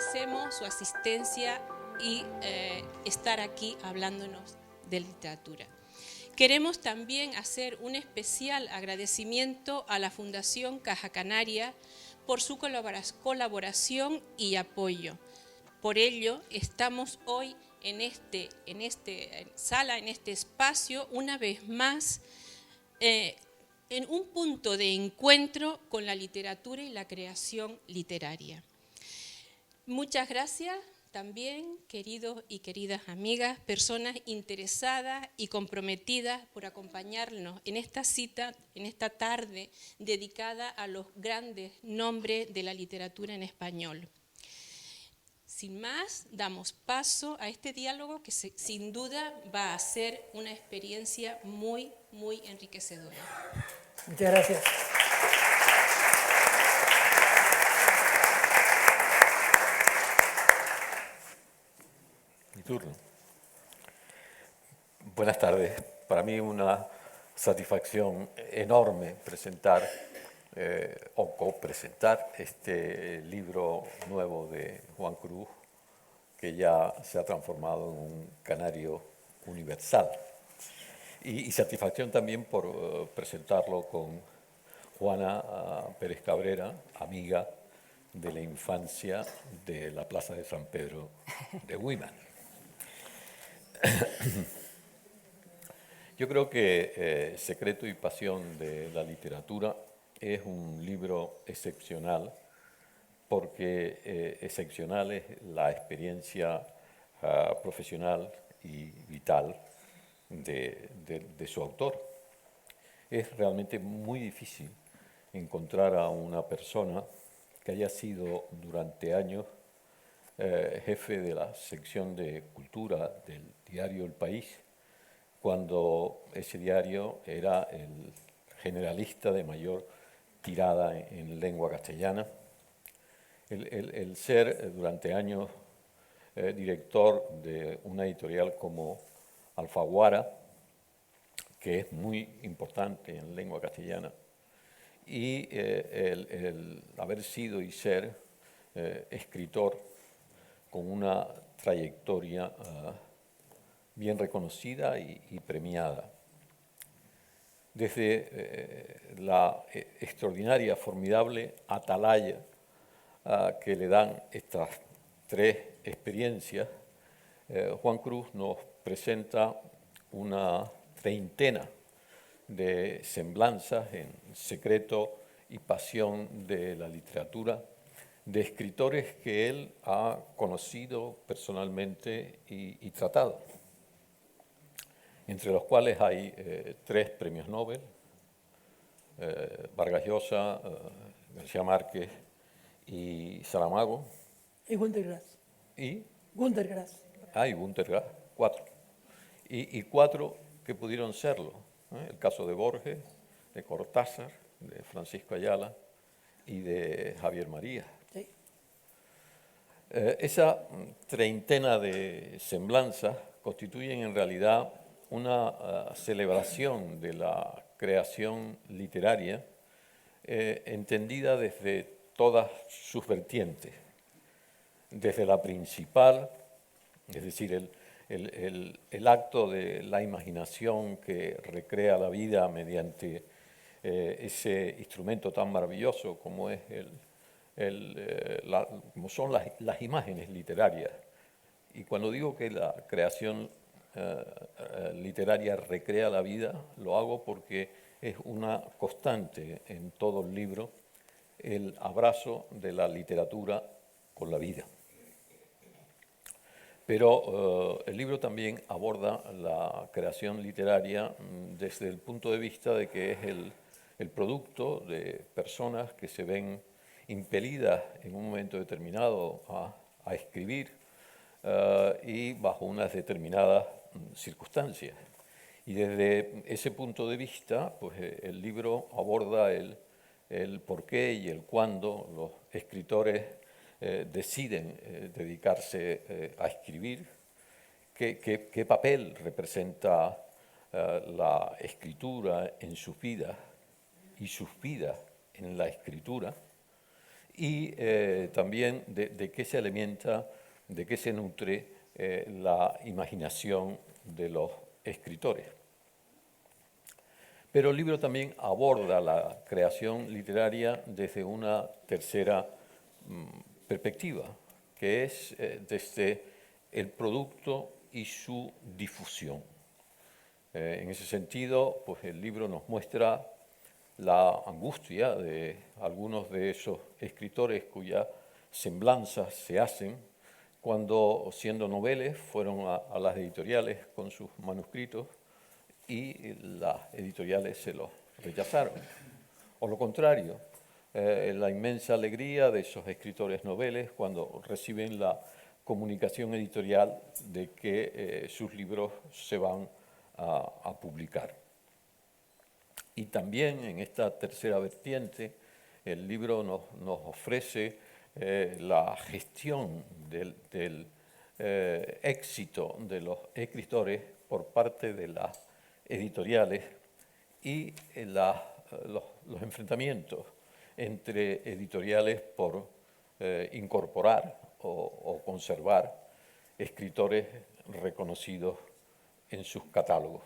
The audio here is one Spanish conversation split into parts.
agradecemos su asistencia y estar aquí hablándonos de literatura. Queremos también hacer un especial agradecimiento a la Fundación Caja Canaria por su colaboración y apoyo. Por ello, estamos hoy en esta sala, en este espacio, una vez más, en un punto de encuentro con la literatura y la creación literaria. Muchas gracias también, queridos y queridas amigas, personas interesadas y comprometidas por acompañarnos en esta cita, en esta tarde dedicada a los grandes nombres de la literatura en español. Sin más, damos paso a este diálogo que sin duda va a ser una experiencia muy, muy enriquecedora. Muchas gracias. Mi turno. Buenas tardes. Para mí una satisfacción enorme presentar o copresentar este libro nuevo de Juan Cruz, que ya se ha transformado en un canario universal. Y satisfacción también por presentarlo con Juana Pérez Cabrera, amiga de la infancia de la Plaza de San Pedro de Güímar. Yo creo que Secreto y Pasión de la Literatura es un libro excepcional porque excepcional es la experiencia profesional y vital de su autor. Es realmente muy difícil encontrar a una persona que haya sido durante años jefe de la sección de cultura del diario El País, cuando ese diario era el generalista de mayor tirada en lengua castellana. El ser durante años director de una editorial como Alfaguara, que es muy importante en lengua castellana, y el haber sido y ser escritor con una trayectoria bien reconocida y premiada. Desde la extraordinaria, formidable atalaya que le dan estas tres experiencias, Juan Cruz nos presenta una treintena de semblanzas en Secreto y Pasión de la Literatura, de escritores que él ha conocido personalmente y tratado, entre los cuales hay tres premios Nobel, Vargas Llosa, García Márquez y Saramago. Y Günter Grass. ¿Y? Günter Grass. Ah, y Günter Grass, cuatro. Y cuatro que pudieron serlo. El caso de Borges, de Cortázar, de Francisco Ayala y de Javier María. Sí. Esa treintena de semblanzas constituyen en realidad una celebración de la creación literaria entendida desde todas sus vertientes, desde la principal, es decir, el acto de la imaginación que recrea la vida mediante ese instrumento tan maravilloso como es como son las imágenes literarias. Y cuando digo que la creación literaria recrea la vida, lo hago porque es una constante en todo el libro el abrazo de la literatura con la vida. Pero el libro también aborda la creación literaria desde el punto de vista de que es el producto de personas que se ven impelidas en un momento determinado a escribir y bajo unas determinadas circunstancias. Y desde ese punto de vista, pues el libro aborda el por qué y el cuándo los escritores deciden dedicarse a escribir, qué papel representa la escritura en sus vidas y sus vidas en la escritura, y también de qué se alimenta, de qué se nutre la imaginación de los escritores. Pero el libro también aborda la creación literaria desde una tercera perspectiva, que es desde el producto y su difusión. En ese sentido, pues el libro nos muestra la angustia de algunos de esos escritores cuyas semblanzas se hacen cuando, siendo noveles, fueron a las editoriales con sus manuscritos y las editoriales se los rechazaron. O lo contrario, la inmensa alegría de esos escritores noveles cuando reciben la comunicación editorial de que sus libros se van a publicar. Y también en esta tercera vertiente, el libro nos ofrece la gestión del éxito de los escritores por parte de las editoriales y los enfrentamientos entre editoriales por incorporar o conservar escritores reconocidos en sus catálogos.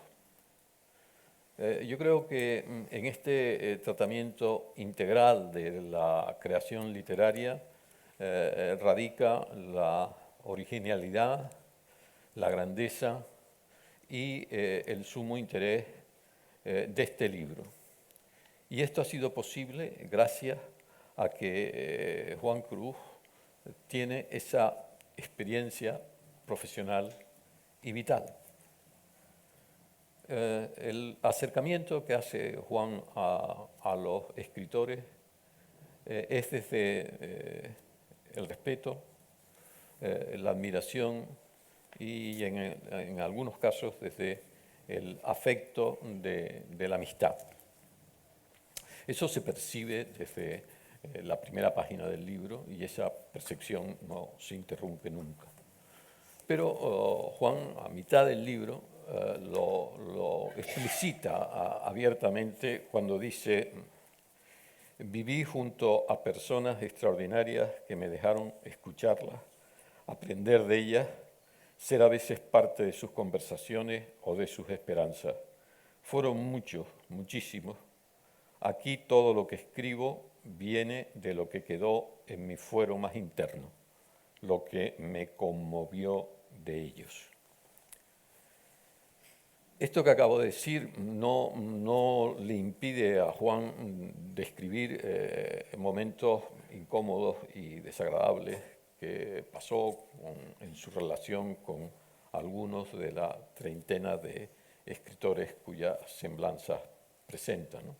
Yo creo que en este tratamiento integral de la creación literaria radica la originalidad, la grandeza y el sumo interés de este libro. Y esto ha sido posible gracias a que Juan Cruz tiene esa experiencia profesional y vital. El acercamiento que hace Juan a los escritores es desde el respeto, la admiración y en algunos casos desde el afecto de la amistad. Eso se percibe desde la primera página del libro y esa percepción no se interrumpe nunca. Pero Juan, a mitad del libro, lo explicita abiertamente cuando dice: viví junto a personas extraordinarias que me dejaron escucharlas, aprender de ellas, ser a veces parte de sus conversaciones o de sus esperanzas. Fueron muchos, muchísimos. Aquí todo lo que escribo viene de lo que quedó en mi fuero más interno, lo que me conmovió de ellos. Esto que acabo de decir no le impide a Juan describir momentos incómodos y desagradables que pasó en su relación con algunos de la treintena de escritores cuyas semblanzas presenta, ¿no?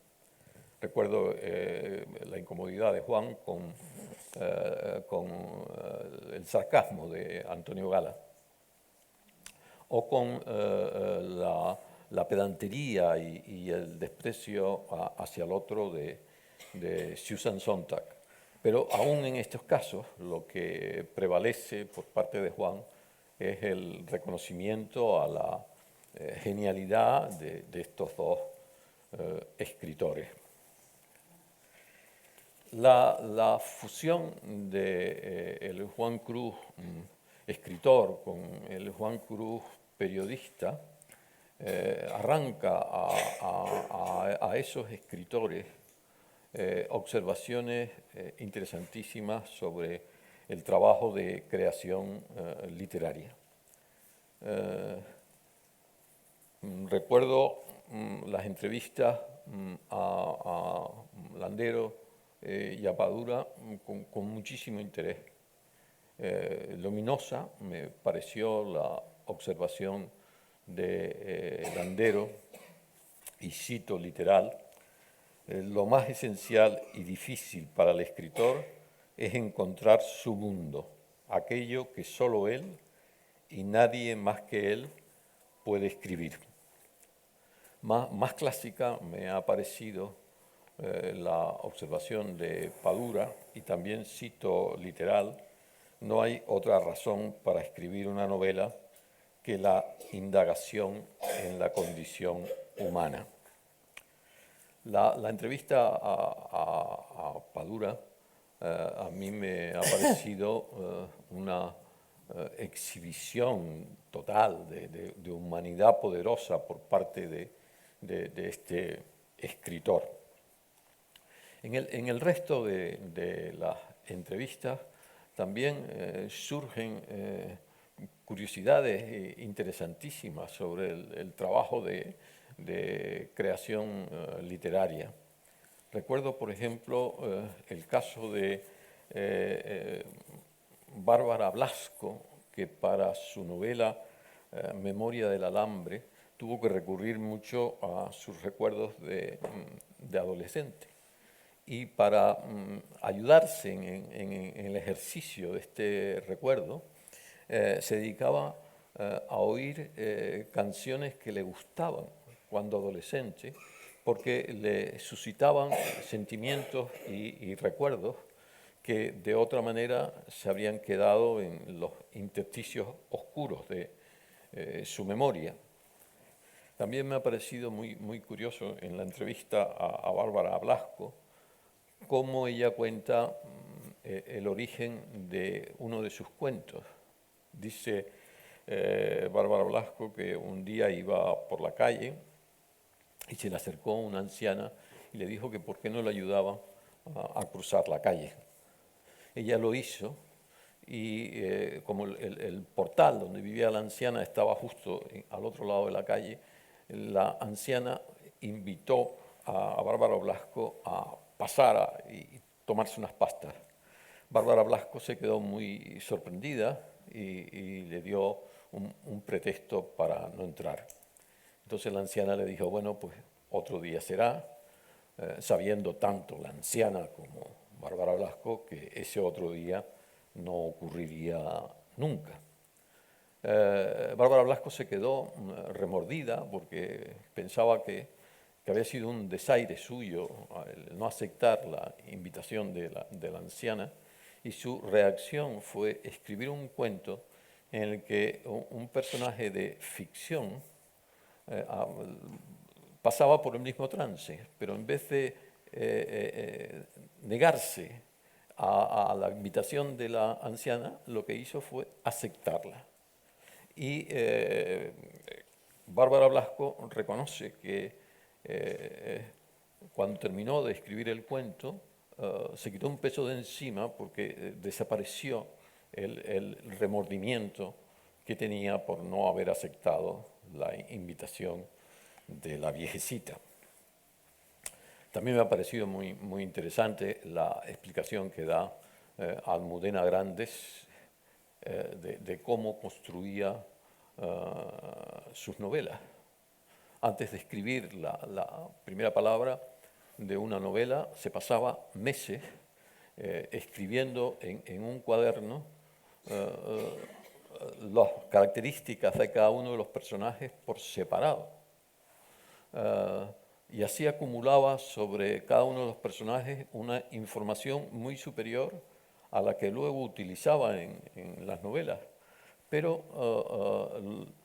Recuerdo la incomodidad de Juan con el sarcasmo de Antonio Gala, o con la pedantería y el desprecio hacia el otro de Susan Sontag. Pero aún en estos casos, lo que prevalece por parte de Juan es el reconocimiento a la genialidad de estos dos escritores. La fusión de el Juan Cruz escritor con el Juan Cruz periodista arranca a esos escritores observaciones interesantísimas sobre el trabajo de creación literaria. Recuerdo las entrevistas a Landero y a Padura con muchísimo interés. Luminosa me pareció la observación de Landero, y cito literal: lo más esencial y difícil para el escritor es encontrar su mundo, aquello que solo él y nadie más que él puede escribir. Más clásica me ha parecido la observación de Padura, y también cito literal: no hay otra razón para escribir una novela que la indagación en la condición humana. La entrevista a Padura a mí me ha parecido una exhibición total de humanidad poderosa por parte de este escritor. En el resto de las entrevistas también surgen curiosidades interesantísimas sobre el trabajo de creación literaria. Recuerdo, por ejemplo, el caso de Bárbara Blasco, que para su novela Memoria del Alambre tuvo que recurrir mucho a sus recuerdos de adolescente. Y para ayudarse en el ejercicio de este recuerdo, se dedicaba a oír canciones que le gustaban cuando adolescente, porque le suscitaban sentimientos y recuerdos que de otra manera se habrían quedado en los intersticios oscuros de su memoria. También me ha parecido muy curioso en la entrevista a Bárbara Blasco cómo ella cuenta el origen de uno de sus cuentos. Dice Bárbara Blasco que un día iba por la calle y se le acercó una anciana y le dijo que por qué no le ayudaba a cruzar la calle. Ella lo hizo y como el portal donde vivía la anciana estaba justo al otro lado de la calle, la anciana invitó a Bárbara Blasco a pasar y tomarse unas pastas. Bárbara Blasco se quedó muy sorprendida y le dio un pretexto para no entrar. Entonces la anciana le dijo, bueno, pues otro día será, sabiendo tanto la anciana como Bárbara Blasco que ese otro día no ocurriría nunca. Bárbara Blasco se quedó remordida porque pensaba que había sido un desaire suyo el no aceptar la invitación de la anciana, y su reacción fue escribir un cuento en el que un personaje de ficción pasaba por el mismo trance, pero en vez de negarse a la invitación de la anciana, lo que hizo fue aceptarla. Y Bárbara Blasco reconoce que cuando terminó de escribir el cuento, se quitó un peso de encima porque desapareció el remordimiento que tenía por no haber aceptado la invitación de la viejecita. También me ha parecido muy interesante la explicación que da Almudena Grandes de cómo construía sus novelas. Antes de escribir la primera palabra de una novela, se pasaba meses escribiendo en un cuaderno las características de cada uno de los personajes por separado. Y así acumulaba sobre cada uno de los personajes una información muy superior a la que luego utilizaba en las novelas. Pero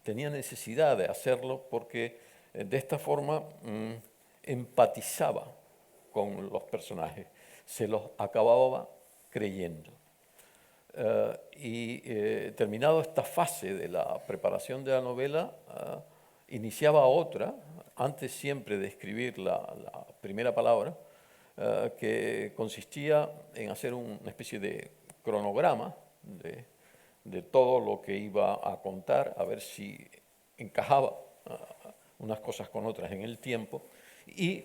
tenía necesidad de hacerlo porque de esta forma empatizaba con los personajes, se los acababa creyendo. Terminado esta fase de la preparación de la novela, iniciaba otra, antes siempre de escribir la primera palabra, que consistía en hacer una especie de cronograma de todo lo que iba a contar, a ver si encajaba unas cosas con otras en el tiempo, y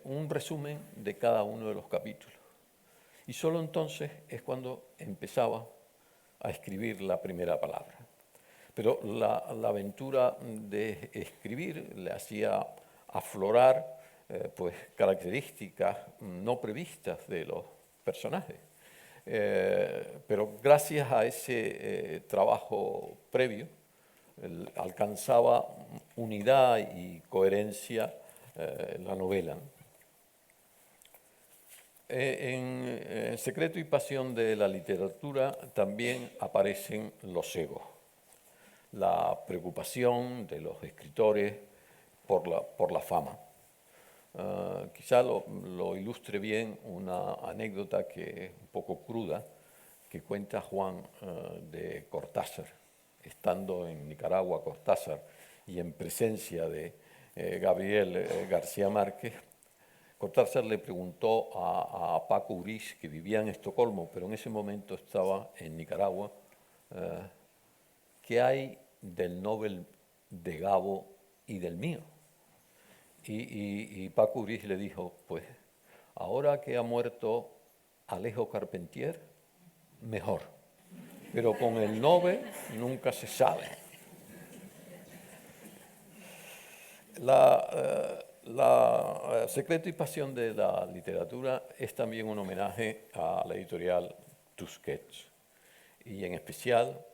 un resumen de cada uno de los capítulos. Y solo entonces es cuando empezaba a escribir la primera palabra. Pero la aventura de escribir le hacía aflorar pues, características no previstas de los personajes. Pero gracias a ese trabajo previo alcanzaba unidad y coherencia la novela. En Secreto y Pasión de la literatura también aparecen los egos, la preocupación de los escritores por la fama. Quizá lo ilustre bien una anécdota que es un poco cruda, que cuenta Juan de Cortázar. Estando en Nicaragua, Cortázar, y en presencia de Gabriel García Márquez, Cortázar le preguntó a Paco Uriz, que vivía en Estocolmo, pero en ese momento estaba en Nicaragua, ¿qué hay del Nobel de Gabo y del mío? Y Paco Uriz le dijo, pues ahora que ha muerto Alejo Carpentier, mejor, pero con el Nobel nunca se sabe. La Secreto y Pasión de la Literatura es también un homenaje a la editorial Tusquets, y en especial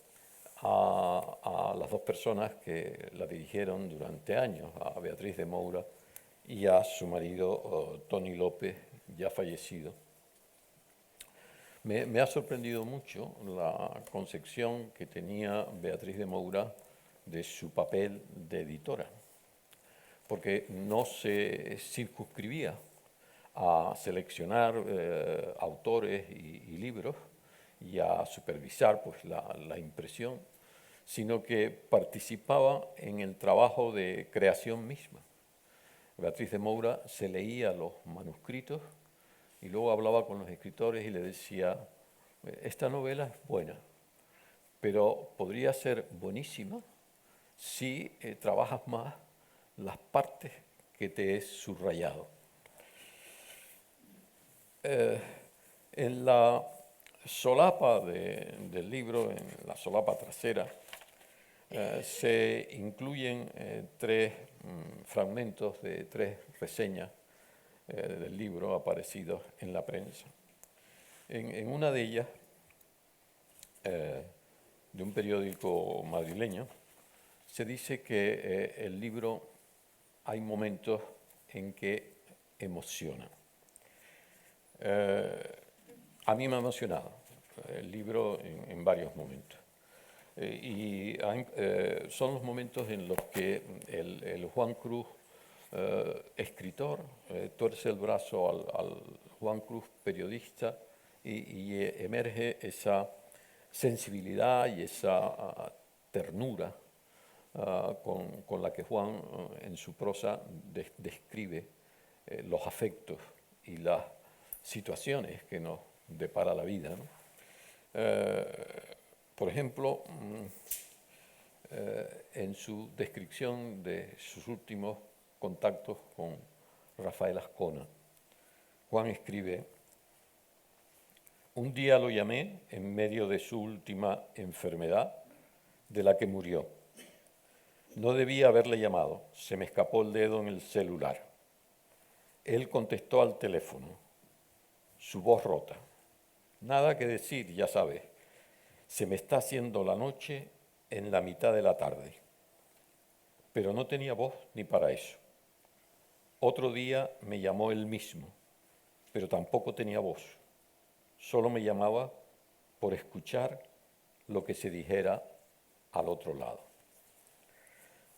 a las dos personas que la dirigieron durante años, a Beatriz de Moura y a su marido Tony López, ya fallecido. Me ha sorprendido mucho la concepción que tenía Beatriz de Moura de su papel de editora, porque no se circunscribía a seleccionar autores y libros y a supervisar pues, la impresión, sino que participaba en el trabajo de creación misma. Beatriz de Moura se leía los manuscritos y luego hablaba con los escritores y le decía, esta novela es buena, pero podría ser buenísima si trabajas más las partes que te he subrayado. En la solapa del libro, en la solapa trasera, se incluyen tres fragmentos de tres reseñas del libro aparecidos en la prensa. En una de ellas, de un periódico madrileño, se dice que el libro hay momentos en que emociona. A mí me ha emocionado el libro en varios momentos. Son los momentos en los que el Juan Cruz escritor tuerce el brazo al Juan Cruz periodista y emerge esa sensibilidad y esa ternura con la que Juan en su prosa describe los afectos y las situaciones que nos depara la vida, ¿no? Por ejemplo, en su descripción de sus últimos contactos con Rafael Azcona, Juan escribe, un día lo llamé en medio de su última enfermedad, de la que murió. No debía haberle llamado, se me escapó el dedo en el celular. Él contestó al teléfono, su voz rota. Nada que decir, ya sabes. Se me está haciendo la noche en la mitad de la tarde. Pero no tenía voz ni para eso. Otro día me llamó él mismo, pero tampoco tenía voz. Solo me llamaba por escuchar lo que se dijera al otro lado.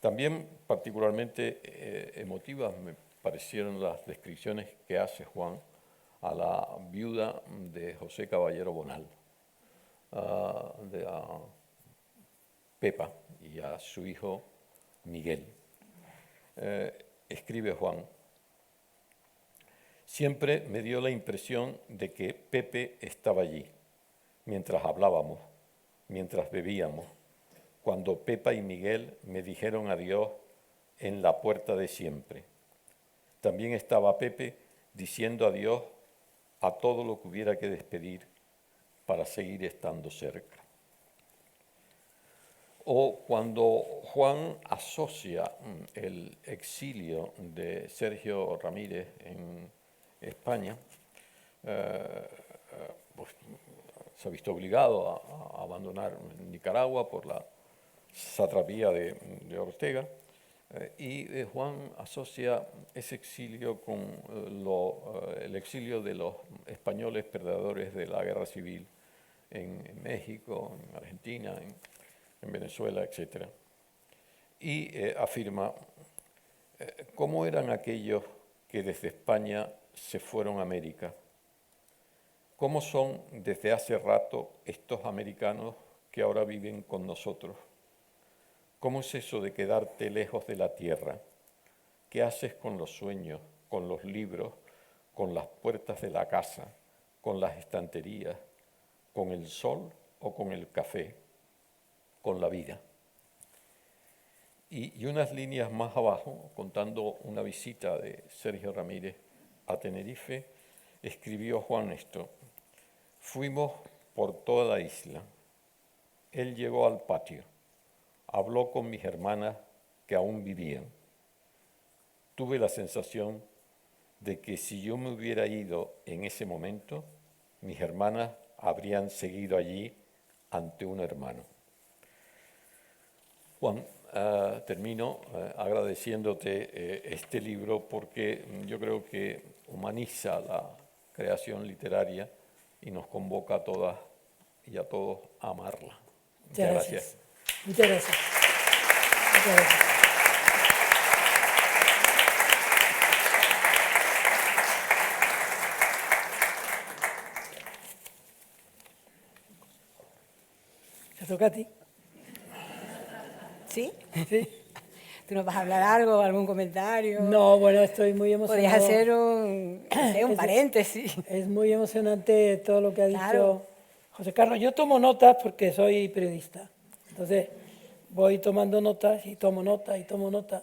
También particularmente emotivas me parecieron las descripciones que hace Juan a la viuda de José Caballero Bonal, a Pepa y a su hijo Miguel. Escribe Juan, siempre me dio la impresión de que Pepe estaba allí, mientras hablábamos, mientras bebíamos, cuando Pepa y Miguel me dijeron adiós en la puerta de siempre. También estaba Pepe diciendo adiós a todo lo que hubiera que despedir para seguir estando cerca. O cuando Juan asocia el exilio de Sergio Ramírez en España, pues, se ha visto obligado a abandonar Nicaragua por la satrapía de Ortega, y Juan asocia ese exilio con el exilio de los españoles perdedores de la guerra civil en México, en Argentina, en Venezuela, etc. Y afirma, ¿cómo eran aquellos que desde España se fueron a América. ¿Cómo son desde hace rato estos americanos que ahora viven con nosotros? ¿Cómo es eso de quedarte lejos de la tierra? ¿Qué haces con los sueños, con los libros, con las puertas de la casa, con las estanterías, con el sol o con el café, con la vida? Y unas líneas más abajo, contando una visita de Sergio Ramírez a Tenerife, escribió Juan esto: fuimos por toda la isla. Él llegó al patio, habló con mis hermanas que aún vivían. Tuve la sensación de que si yo me hubiera ido en ese momento, mis hermanas habrían seguido allí ante un hermano. Juan, termino agradeciéndote este libro porque yo creo que humaniza la creación literaria y nos convoca a todas y a todos a amarla. Muchas gracias. Muchas gracias. Muchas gracias. ¿Te toca a ti? ¿Sí? Sí. ¿Tú nos vas a hablar algo, algún comentario? No, bueno, estoy muy emocionado. Podrías hacer un paréntesis. Es muy emocionante todo lo que ha dicho Claro. José Carlos. Yo tomo notas porque soy periodista. Entonces, voy tomando notas y tomo nota y tomo nota.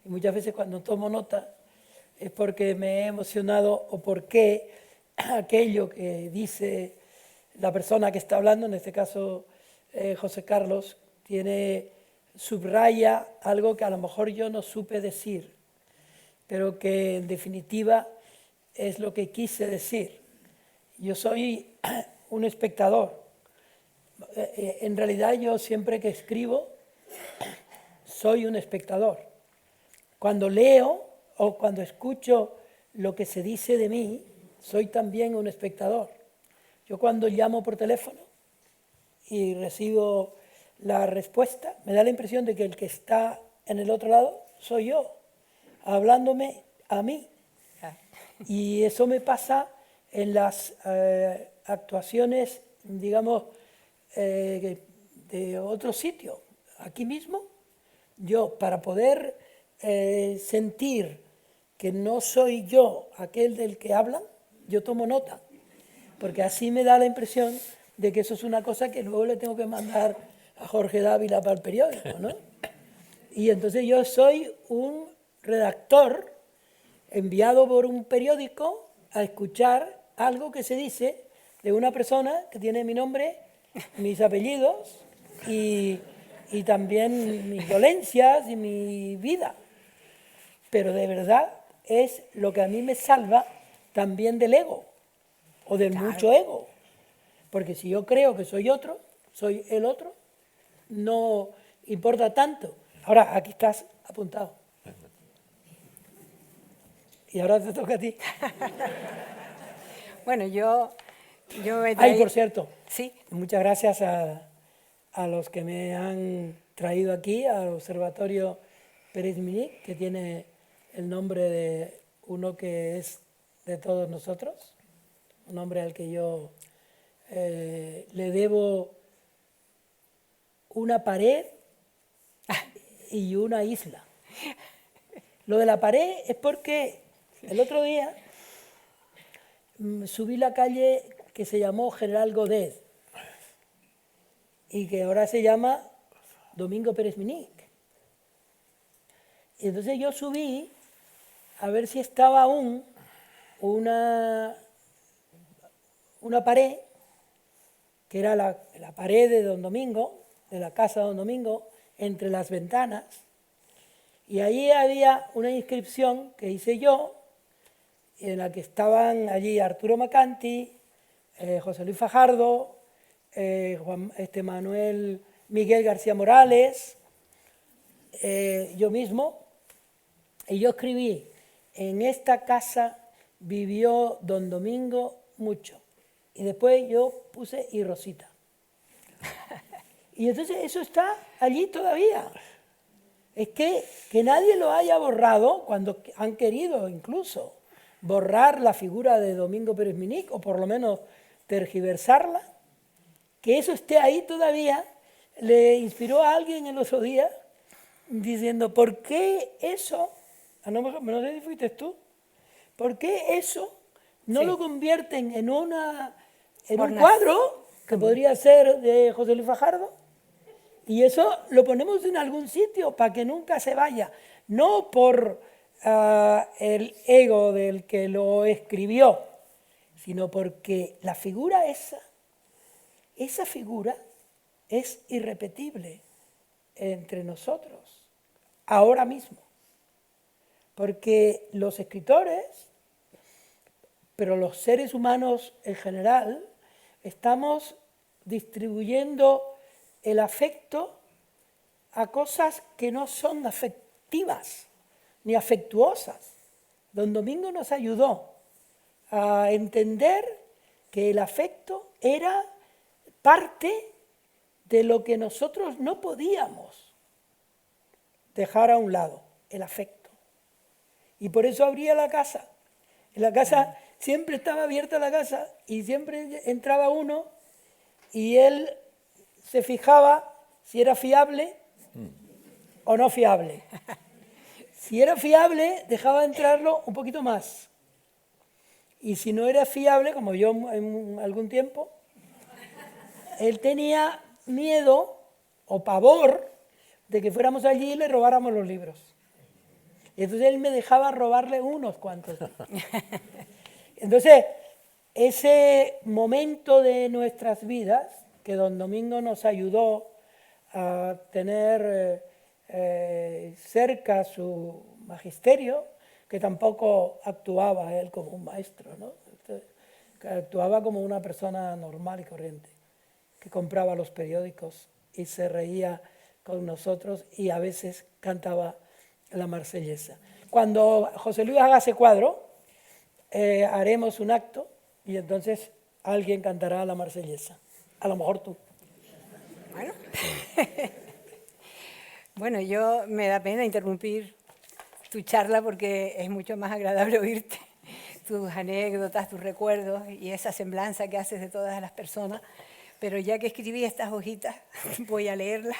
Y muchas veces cuando tomo nota es porque me he emocionado o porque aquello que dice la persona que está hablando, en este caso José Carlos, subraya algo que a lo mejor yo no supe decir, pero que en definitiva es lo que quise decir. Yo soy un espectador. En realidad yo siempre que escribo soy un espectador. Cuando leo o cuando escucho lo que se dice de mí, soy también un espectador. Yo cuando llamo por teléfono y recibo la respuesta, me da la impresión de que el que está en el otro lado soy yo, hablándome a mí. Y eso me pasa en las actuaciones, digamos, de otro sitio. Aquí mismo, yo para poder sentir que no soy yo aquel del que hablan, yo tomo nota, porque así me da la impresión de que eso es una cosa que luego le tengo que mandar a Jorge Dávila para el periódico, ¿no? Y entonces yo soy un redactor enviado por un periódico a escuchar algo que se dice de una persona que tiene mi nombre, mis apellidos y también mis dolencias y mi vida. Pero de verdad es lo que a mí me salva también del ego o del mucho ego. Porque si yo creo que soy otro, soy el otro, no importa tanto. Ahora, aquí estás apuntado. Y ahora te toca a ti. Bueno, yo he traído... Ay, por cierto, Sí, muchas gracias a los que me han traído aquí, al Observatorio Pérez Minic, que tiene el nombre de uno que es de todos nosotros, un hombre al que yo le debo una pared y una isla. Lo de la pared es porque el otro día subí la calle que se llamó General Godet y que ahora se llama Domingo Pérez Minic. Y entonces yo subí a ver si estaba aún una pared, que era la pared de Don Domingo, de la casa de Don Domingo, entre las ventanas, y allí había una inscripción que hice yo, en la que estaban allí Arturo Macanti, José Luis Fajardo, Manuel Miguel García Morales, yo mismo, y yo escribí: en esta casa vivió Don Domingo mucho. Y después yo puse y Rosita. Y entonces eso está allí todavía. es que nadie lo haya borrado cuando han querido incluso borrar la figura de Domingo Pérez Minic, o por lo menos tergiversarla, que eso esté ahí todavía, le inspiró a alguien el otro día diciendo, ¿por qué eso? No sé si fuiste tú. ¿Por qué eso no lo convierten en un cuadro que podría ser de José Luis Fajardo? Y eso lo ponemos en algún sitio para que nunca se vaya. No por el ego del que lo escribió, sino porque la figura esa figura es irrepetible entre nosotros, ahora mismo. Porque los escritores, pero los seres humanos en general, estamos distribuyendo el afecto a cosas que no son afectivas ni afectuosas. Don Domingo nos ayudó a entender que el afecto era parte de lo que nosotros no podíamos dejar a un lado, el afecto. Y por eso abría la casa. En la casa siempre estaba abierta la casa y siempre entraba uno y él se fijaba si era fiable o no fiable. Si era fiable, dejaba entrarlo un poquito más. Y si no era fiable, como yo en algún tiempo, él tenía miedo o pavor de que fuéramos allí y le robáramos los libros. Entonces él me dejaba robarle unos cuantos. Entonces, ese momento de nuestras vidas, que don Domingo nos ayudó a tener cerca su magisterio, que tampoco actuaba él como un maestro, ¿no? Que actuaba como una persona normal y corriente, que compraba los periódicos y se reía con nosotros y a veces cantaba la Marsellesa. Cuando José Luis haga ese cuadro, haremos un acto y entonces alguien cantará la Marsellesa. A lo mejor tú. Bueno, bueno, yo me da pena interrumpir tu charla porque es mucho más agradable oírte, tus anécdotas, tus recuerdos y esa semblanza que haces de todas las personas. Pero ya que escribí estas hojitas, voy a leerlas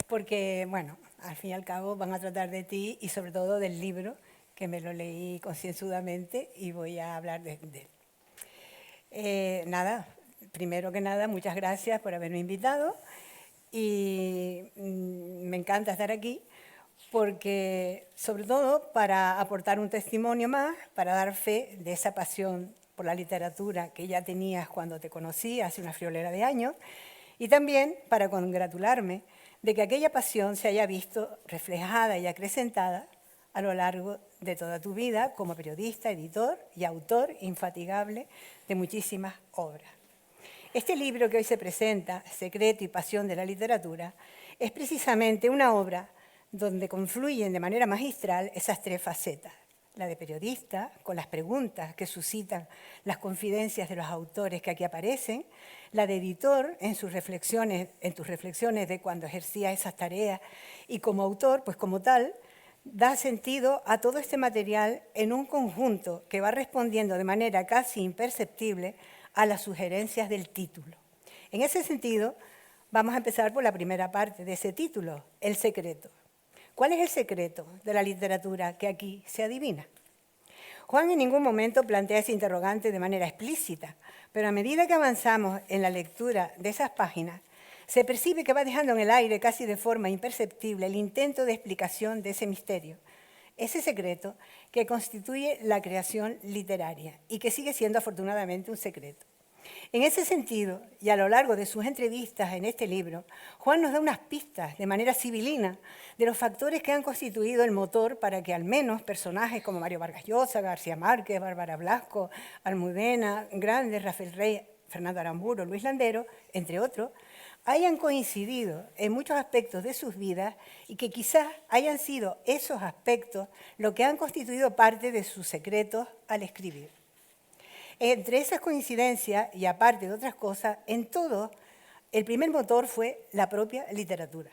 porque, bueno, al fin y al cabo van a tratar de ti y sobre todo del libro, que me lo leí concienzudamente y voy a hablar de él. Nada, primero que nada, muchas gracias por haberme invitado y me encanta estar aquí porque, sobre todo, para aportar un testimonio más, para dar fe de esa pasión por la literatura que ya tenías cuando te conocí hace una friolera de años y también para congratularme de que aquella pasión se haya visto reflejada y acrecentada a lo largo de toda tu vida como periodista, editor y autor infatigable de muchísimas obras. Este libro que hoy se presenta, Secreto y Pasión de la Literatura, es precisamente una obra donde confluyen de manera magistral esas tres facetas. La de periodista, con las preguntas que suscitan las confidencias de los autores que aquí aparecen, la de editor en tus reflexiones de cuando ejercía esas tareas, y como autor, pues como tal, da sentido a todo este material en un conjunto que va respondiendo de manera casi imperceptible a las sugerencias del título. En ese sentido, vamos a empezar por la primera parte de ese título, el secreto. ¿Cuál es el secreto de la literatura que aquí se adivina? Juan en ningún momento plantea ese interrogante de manera explícita, pero a medida que avanzamos en la lectura de esas páginas, se percibe que va dejando en el aire casi de forma imperceptible el intento de explicación de ese misterio, ese secreto que constituye la creación literaria y que sigue siendo afortunadamente un secreto. En ese sentido, y a lo largo de sus entrevistas en este libro, Juan nos da unas pistas de manera sibilina de los factores que han constituido el motor para que al menos personajes como Mario Vargas Llosa, García Márquez, Bárbara Blasco, Almudena Grandes, Rafael Rey, Fernando Aramburu, Luis Landero, entre otros, hayan coincidido en muchos aspectos de sus vidas y que quizás hayan sido esos aspectos lo que han constituido parte de sus secretos al escribir. Entre esas coincidencias, y aparte de otras cosas, en todo, el primer motor fue la propia literatura.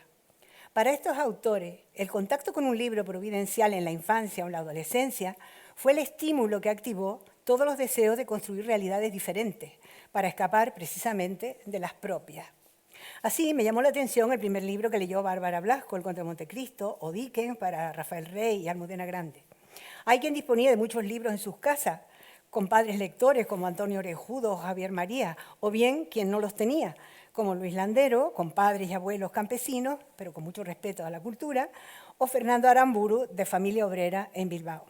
Para estos autores, el contacto con un libro providencial en la infancia o en la adolescencia fue el estímulo que activó todos los deseos de construir realidades diferentes para escapar precisamente de las propias. Así me llamó la atención el primer libro que leyó Bárbara Blasco, El Conde de Montecristo, o Dickens para Rafael Rey y Almudena Grandes. Hay quien disponía de muchos libros en sus casas, con padres lectores como Antonio Orejudo o Javier María, o bien quien no los tenía, como Luis Landero, con padres y abuelos campesinos, pero con mucho respeto a la cultura, o Fernando Aramburu, de familia obrera en Bilbao.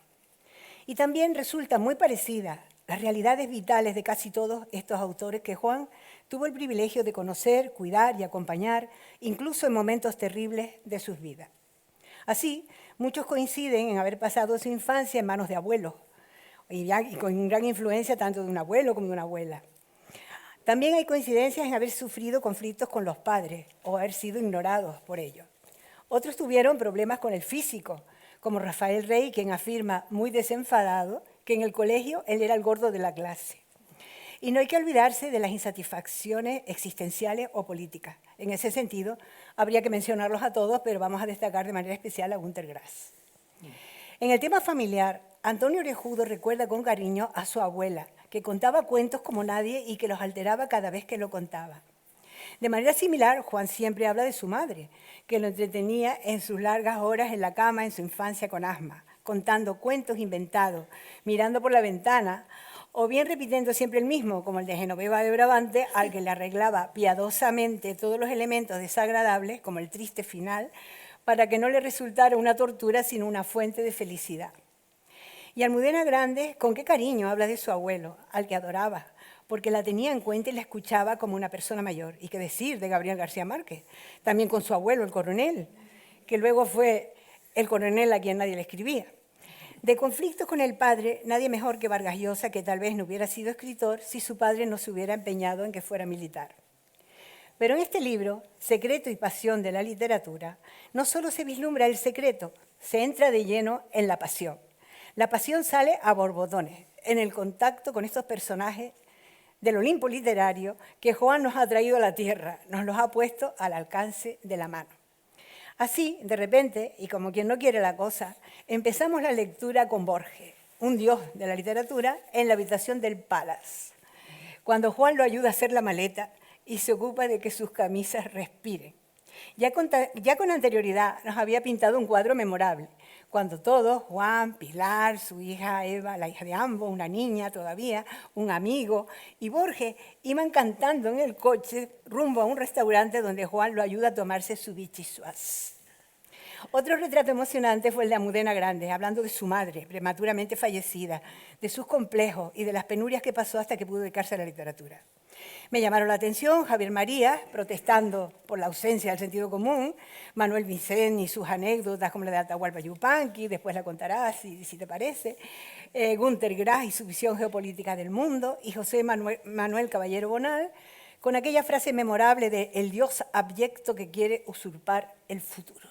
Y también resulta muy parecida las realidades vitales de casi todos estos autores que Juan tuvo el privilegio de conocer, cuidar y acompañar, incluso en momentos terribles de sus vidas. Así, muchos coinciden en haber pasado su infancia en manos de abuelos, y con gran influencia tanto de un abuelo como de una abuela. También hay coincidencias en haber sufrido conflictos con los padres o haber sido ignorados por ellos. Otros tuvieron problemas con el físico, como Rafael Rey, quien afirma, muy desenfadado, que en el colegio él era el gordo de la clase. Y no hay que olvidarse de las insatisfacciones existenciales o políticas. En ese sentido, habría que mencionarlos a todos, pero vamos a destacar de manera especial a Günter Grass. En el tema familiar, Antonio Orejudo recuerda con cariño a su abuela, que contaba cuentos como nadie y que los alteraba cada vez que lo contaba. De manera similar, Juan siempre habla de su madre, que lo entretenía en sus largas horas en la cama en su infancia con asma, contando cuentos inventados, mirando por la ventana, o bien repitiendo siempre el mismo, como el de Genoveva de Brabante, al que le arreglaba piadosamente todos los elementos desagradables, como el triste final, para que no le resultara una tortura, sino una fuente de felicidad. Y Almudena Grandes, con qué cariño habla de su abuelo, al que adoraba, porque la tenía en cuenta y la escuchaba como una persona mayor. Y qué decir de Gabriel García Márquez, también con su abuelo, el coronel, que luego fue el coronel a quien nadie le escribía. De conflictos con el padre, nadie mejor que Vargas Llosa, que tal vez no hubiera sido escritor si su padre no se hubiera empeñado en que fuera militar. Pero en este libro, Secreto y Pasión de la Literatura, no solo se vislumbra el secreto, se entra de lleno en la pasión. La pasión sale a borbotones en el contacto con estos personajes del Olimpo literario que Juan nos ha traído a la tierra, nos los ha puesto al alcance de la mano. Así, de repente, y como quien no quiere la cosa, empezamos la lectura con Borges, un dios de la literatura, en la habitación del Palace, cuando Juan lo ayuda a hacer la maleta y se ocupa de que sus camisas respiren. Ya con anterioridad nos había pintado un cuadro memorable, cuando todos, Juan, Pilar, su hija Eva, la hija de ambos, una niña todavía, un amigo, y Borges iban cantando en el coche rumbo a un restaurante donde Juan lo ayuda a tomarse su bichisuas. Otro retrato emocionante fue el de Almudena Grandes, hablando de su madre, prematuramente fallecida, de sus complejos y de las penurias que pasó hasta que pudo dedicarse a la literatura. Me llamaron la atención Javier María, protestando por la ausencia del sentido común, Manuel Vicent y sus anécdotas como la de Atahualpa Yupanqui, después la contarás si te parece, Günter Grass y su visión geopolítica del mundo, y José Manuel Caballero Bonal, con aquella frase memorable de el dios abyecto que quiere usurpar el futuro.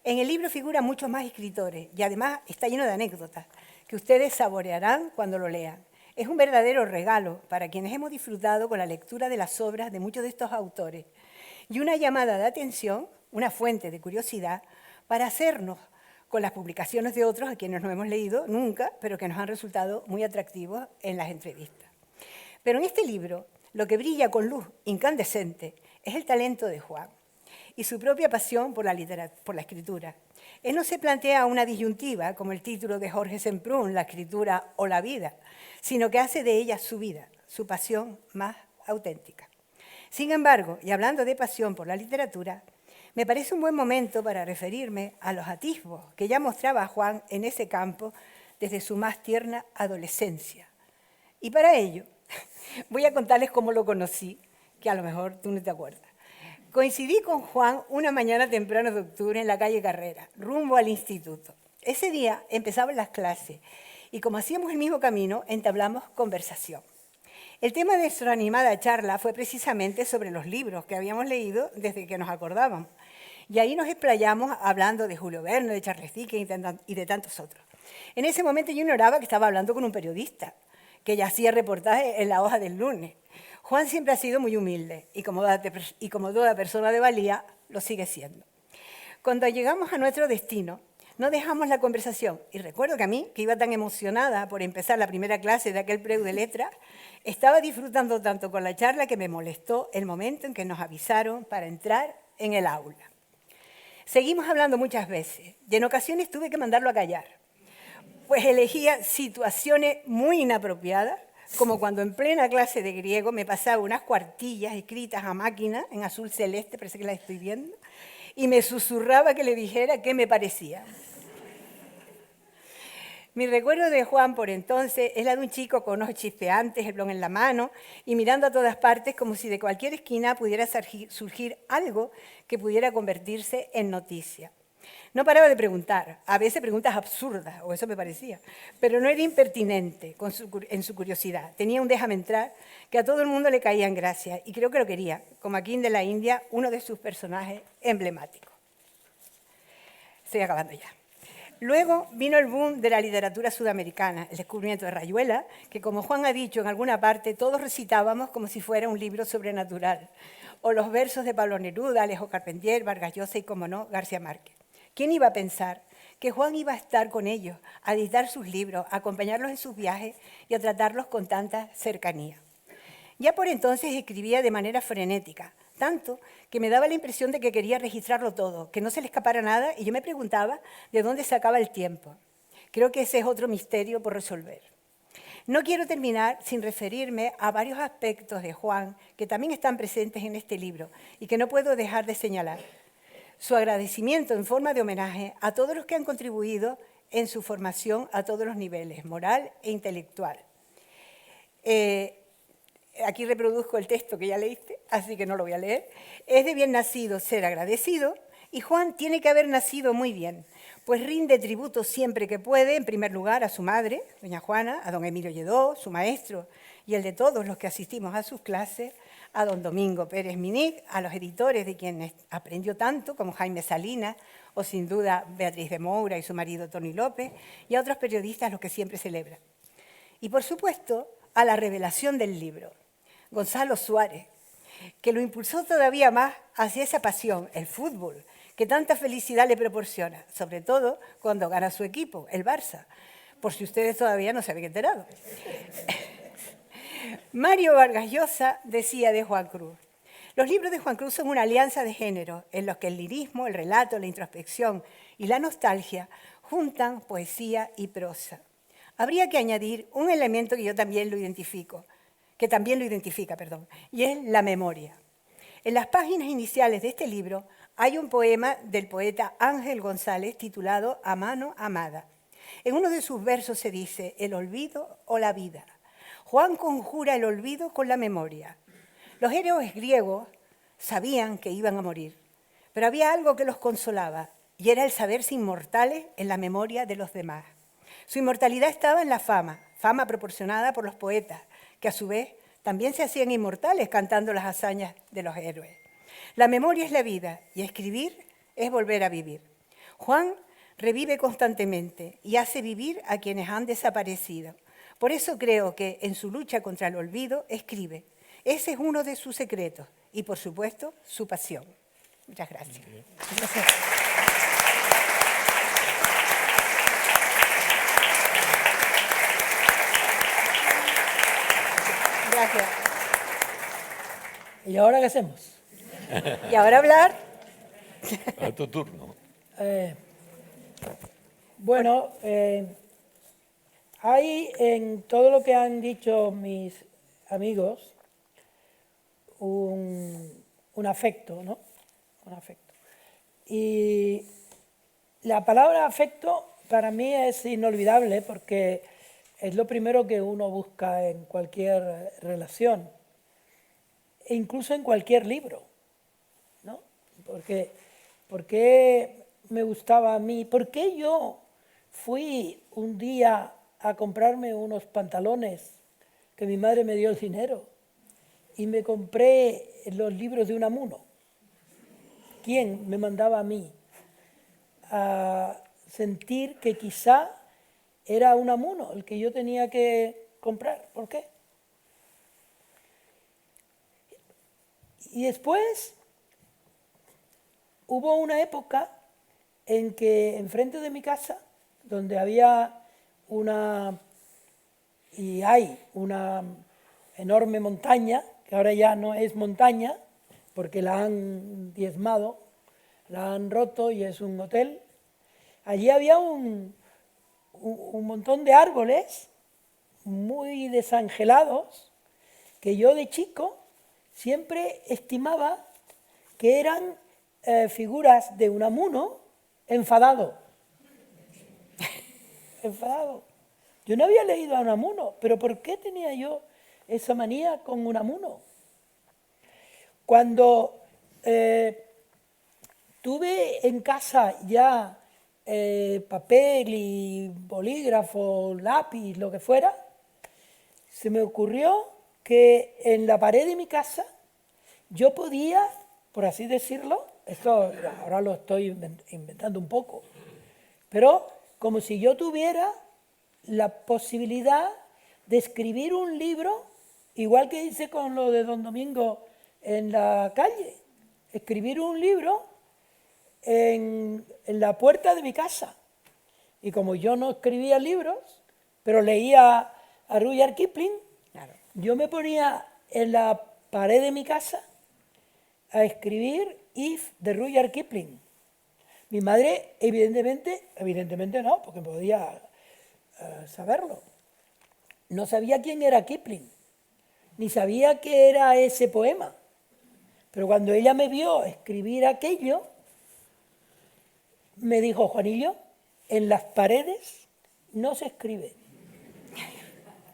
En el libro figuran muchos más escritores y además está lleno de anécdotas que ustedes saborearán cuando lo lean. Es un verdadero regalo para quienes hemos disfrutado con la lectura de las obras de muchos de estos autores y una llamada de atención, una fuente de curiosidad para hacernos con las publicaciones de otros a quienes no hemos leído nunca, pero que nos han resultado muy atractivos en las entrevistas. Pero en este libro, lo que brilla con luz incandescente es el talento de Juan y su propia pasión por la escritura. Él no se plantea una disyuntiva, como el título de Jorge Semprún, la escritura o la vida, sino que hace de ella su vida, su pasión más auténtica. Sin embargo, y hablando de pasión por la literatura, me parece un buen momento para referirme a los atisbos que ya mostraba Juan en ese campo desde su más tierna adolescencia. Y para ello, voy a contarles cómo lo conocí, que a lo mejor tú no te acuerdas. Coincidí con Juan una mañana temprana de octubre en la calle Carrera, rumbo al instituto. Ese día empezaban las clases y como hacíamos el mismo camino, entablamos conversación. El tema de nuestra animada charla fue precisamente sobre los libros que habíamos leído desde que nos acordábamos. Y ahí nos explayamos hablando de Julio Verne, de Charles Dickens y de tantos otros. En ese momento yo ignoraba que estaba hablando con un periodista, que ya hacía reportajes en la hoja del lunes. Juan siempre ha sido muy humilde y como toda persona de valía, lo sigue siendo. Cuando llegamos a nuestro destino, no dejamos la conversación. Y recuerdo que a mí, que iba tan emocionada por empezar la primera clase de aquel preu de letras, estaba disfrutando tanto con la charla que me molestó el momento en que nos avisaron para entrar en el aula. Seguimos hablando muchas veces y en ocasiones tuve que mandarlo a callar, pues elegía situaciones muy inapropiadas, como cuando en plena clase de griego me pasaba unas cuartillas escritas a máquina en azul celeste, parece que las estoy viendo, y me susurraba que le dijera qué me parecía. Mi recuerdo de Juan por entonces es la de un chico con ojos chispeantes, el blon en la mano y mirando a todas partes como si de cualquier esquina pudiera surgir algo que pudiera convertirse en noticia. No paraba de preguntar, a veces preguntas absurdas, o eso me parecía, pero no era impertinente en su curiosidad. Tenía un déjame entrar que a todo el mundo le caía en gracia y creo que lo quería, como aquí de la India, uno de sus personajes emblemáticos. Estoy acabando ya. Luego vino el boom de la literatura sudamericana, el descubrimiento de Rayuela, que como Juan ha dicho en alguna parte, todos recitábamos como si fuera un libro sobrenatural, o los versos de Pablo Neruda, Alejo Carpentier, Vargas Llosa y, como no, García Márquez. ¿Quién iba a pensar que Juan iba a estar con ellos, a editar sus libros, a acompañarlos en sus viajes y a tratarlos con tanta cercanía? Ya por entonces escribía de manera frenética, tanto que me daba la impresión de que quería registrarlo todo, que no se le escapara nada, y yo me preguntaba de dónde sacaba el tiempo. Creo que ese es otro misterio por resolver. No quiero terminar sin referirme a varios aspectos de Juan que también están presentes en este libro y que no puedo dejar de señalar. Su agradecimiento en forma de homenaje a todos los que han contribuido en su formación a todos los niveles, moral e intelectual. Aquí reproduzco el texto que ya leíste, así que no lo voy a leer. Es de bien nacido ser agradecido y Juan tiene que haber nacido muy bien, pues rinde tributo siempre que puede, en primer lugar a su madre, doña Juana, a don Emilio Lledó, su maestro, y el de todos los que asistimos a sus clases, a don Domingo Pérez Minic, a los editores de quienes aprendió tanto, como Jaime Salinas, o sin duda Beatriz de Moura y su marido Tony López, y a otros periodistas, los que siempre celebra. Y por supuesto, a la revelación del libro, Gonzalo Suárez, que lo impulsó todavía más hacia esa pasión, el fútbol, que tanta felicidad le proporciona, sobre todo cuando gana su equipo, el Barça, por si ustedes todavía no se habían enterado. Mario Vargas Llosa decía de Juan Cruz: los libros de Juan Cruz son una alianza de género en los que el lirismo, el relato, la introspección y la nostalgia juntan poesía y prosa. Habría que añadir un elemento que también lo identifica, y es la memoria. En las páginas iniciales de este libro hay un poema del poeta Ángel González titulado A mano amada. En uno de sus versos se dice: el olvido o la vida. Juan conjura el olvido con la memoria. Los héroes griegos sabían que iban a morir, pero había algo que los consolaba, y era el saberse inmortales en la memoria de los demás. Su inmortalidad estaba en la fama proporcionada por los poetas, que a su vez también se hacían inmortales cantando las hazañas de los héroes. La memoria es la vida y escribir es volver a vivir. Juan revive constantemente y hace vivir a quienes han desaparecido. Por eso creo que en su lucha contra el olvido escribe. Ese es uno de sus secretos y, por supuesto, su pasión. Muchas gracias. Gracias. Gracias. ¿Y ahora qué hacemos? ¿Y ahora hablar? A tu turno. Bueno, hay en todo lo que han dicho mis amigos un afecto, ¿no? Un afecto. Y la palabra afecto para mí es inolvidable porque es lo primero que uno busca en cualquier relación, e incluso en cualquier libro, ¿no? Porque me gustaba a mí, ¿por qué yo fui un día a comprarme unos pantalones que mi madre me dio el dinero y me compré los libros de Unamuno? ¿Quién me mandaba a mí a sentir que quizá era Unamuno el que yo tenía que comprar? ¿Por qué? Y después hubo una época en que enfrente de mi casa, donde había hay una enorme montaña, que ahora ya no es montaña, porque la han diezmado, la han roto y es un hotel. Allí había un montón de árboles muy desangelados, que yo de chico siempre estimaba que eran figuras de Unamuno enfadado. Enfadado. Yo no había leído a Unamuno, pero ¿por qué tenía yo esa manía con Unamuno? Cuando tuve en casa ya papel y bolígrafo, lápiz, lo que fuera, se me ocurrió que en la pared de mi casa yo podía, por así decirlo, esto ahora lo estoy inventando un poco, pero como si yo tuviera la posibilidad de escribir un libro, igual que hice con lo de Don Domingo en la calle, escribir un libro en la puerta de mi casa. Y como yo no escribía libros, pero leía a Rudyard Kipling, Claro. yo me ponía en la pared de mi casa a escribir If de Rudyard Kipling. Mi madre, evidentemente no, porque podía saberlo. No sabía quién era Kipling, ni sabía qué era ese poema. Pero cuando ella me vio escribir aquello, me dijo: Juanillo, en las paredes no se escribe.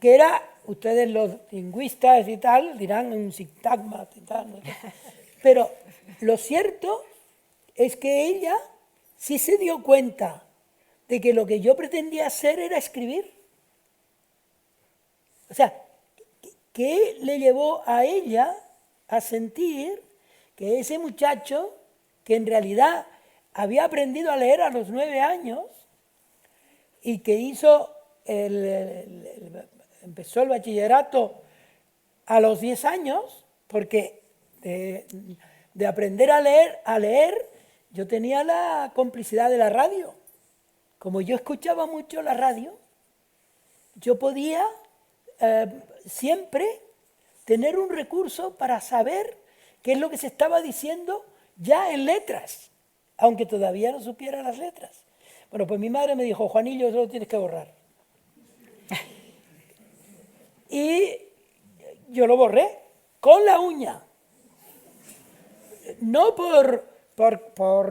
Que era, ustedes los lingüistas y tal, dirán un sintagma y tal, ¿no? Pero lo cierto es que ella sí se dio cuenta de que lo que yo pretendía hacer era escribir. O sea, ¿qué le llevó a ella a sentir que ese muchacho, que en realidad había aprendido a leer a los 9 años y que empezó el bachillerato a los 10 años, porque de aprender a leer, yo tenía la complicidad de la radio. Como yo escuchaba mucho la radio, yo podía siempre tener un recurso para saber qué es lo que se estaba diciendo ya en letras, aunque todavía no supiera las letras. Bueno, pues mi madre me dijo: Juanillo, eso lo tienes que borrar. Y yo lo borré con la uña. No por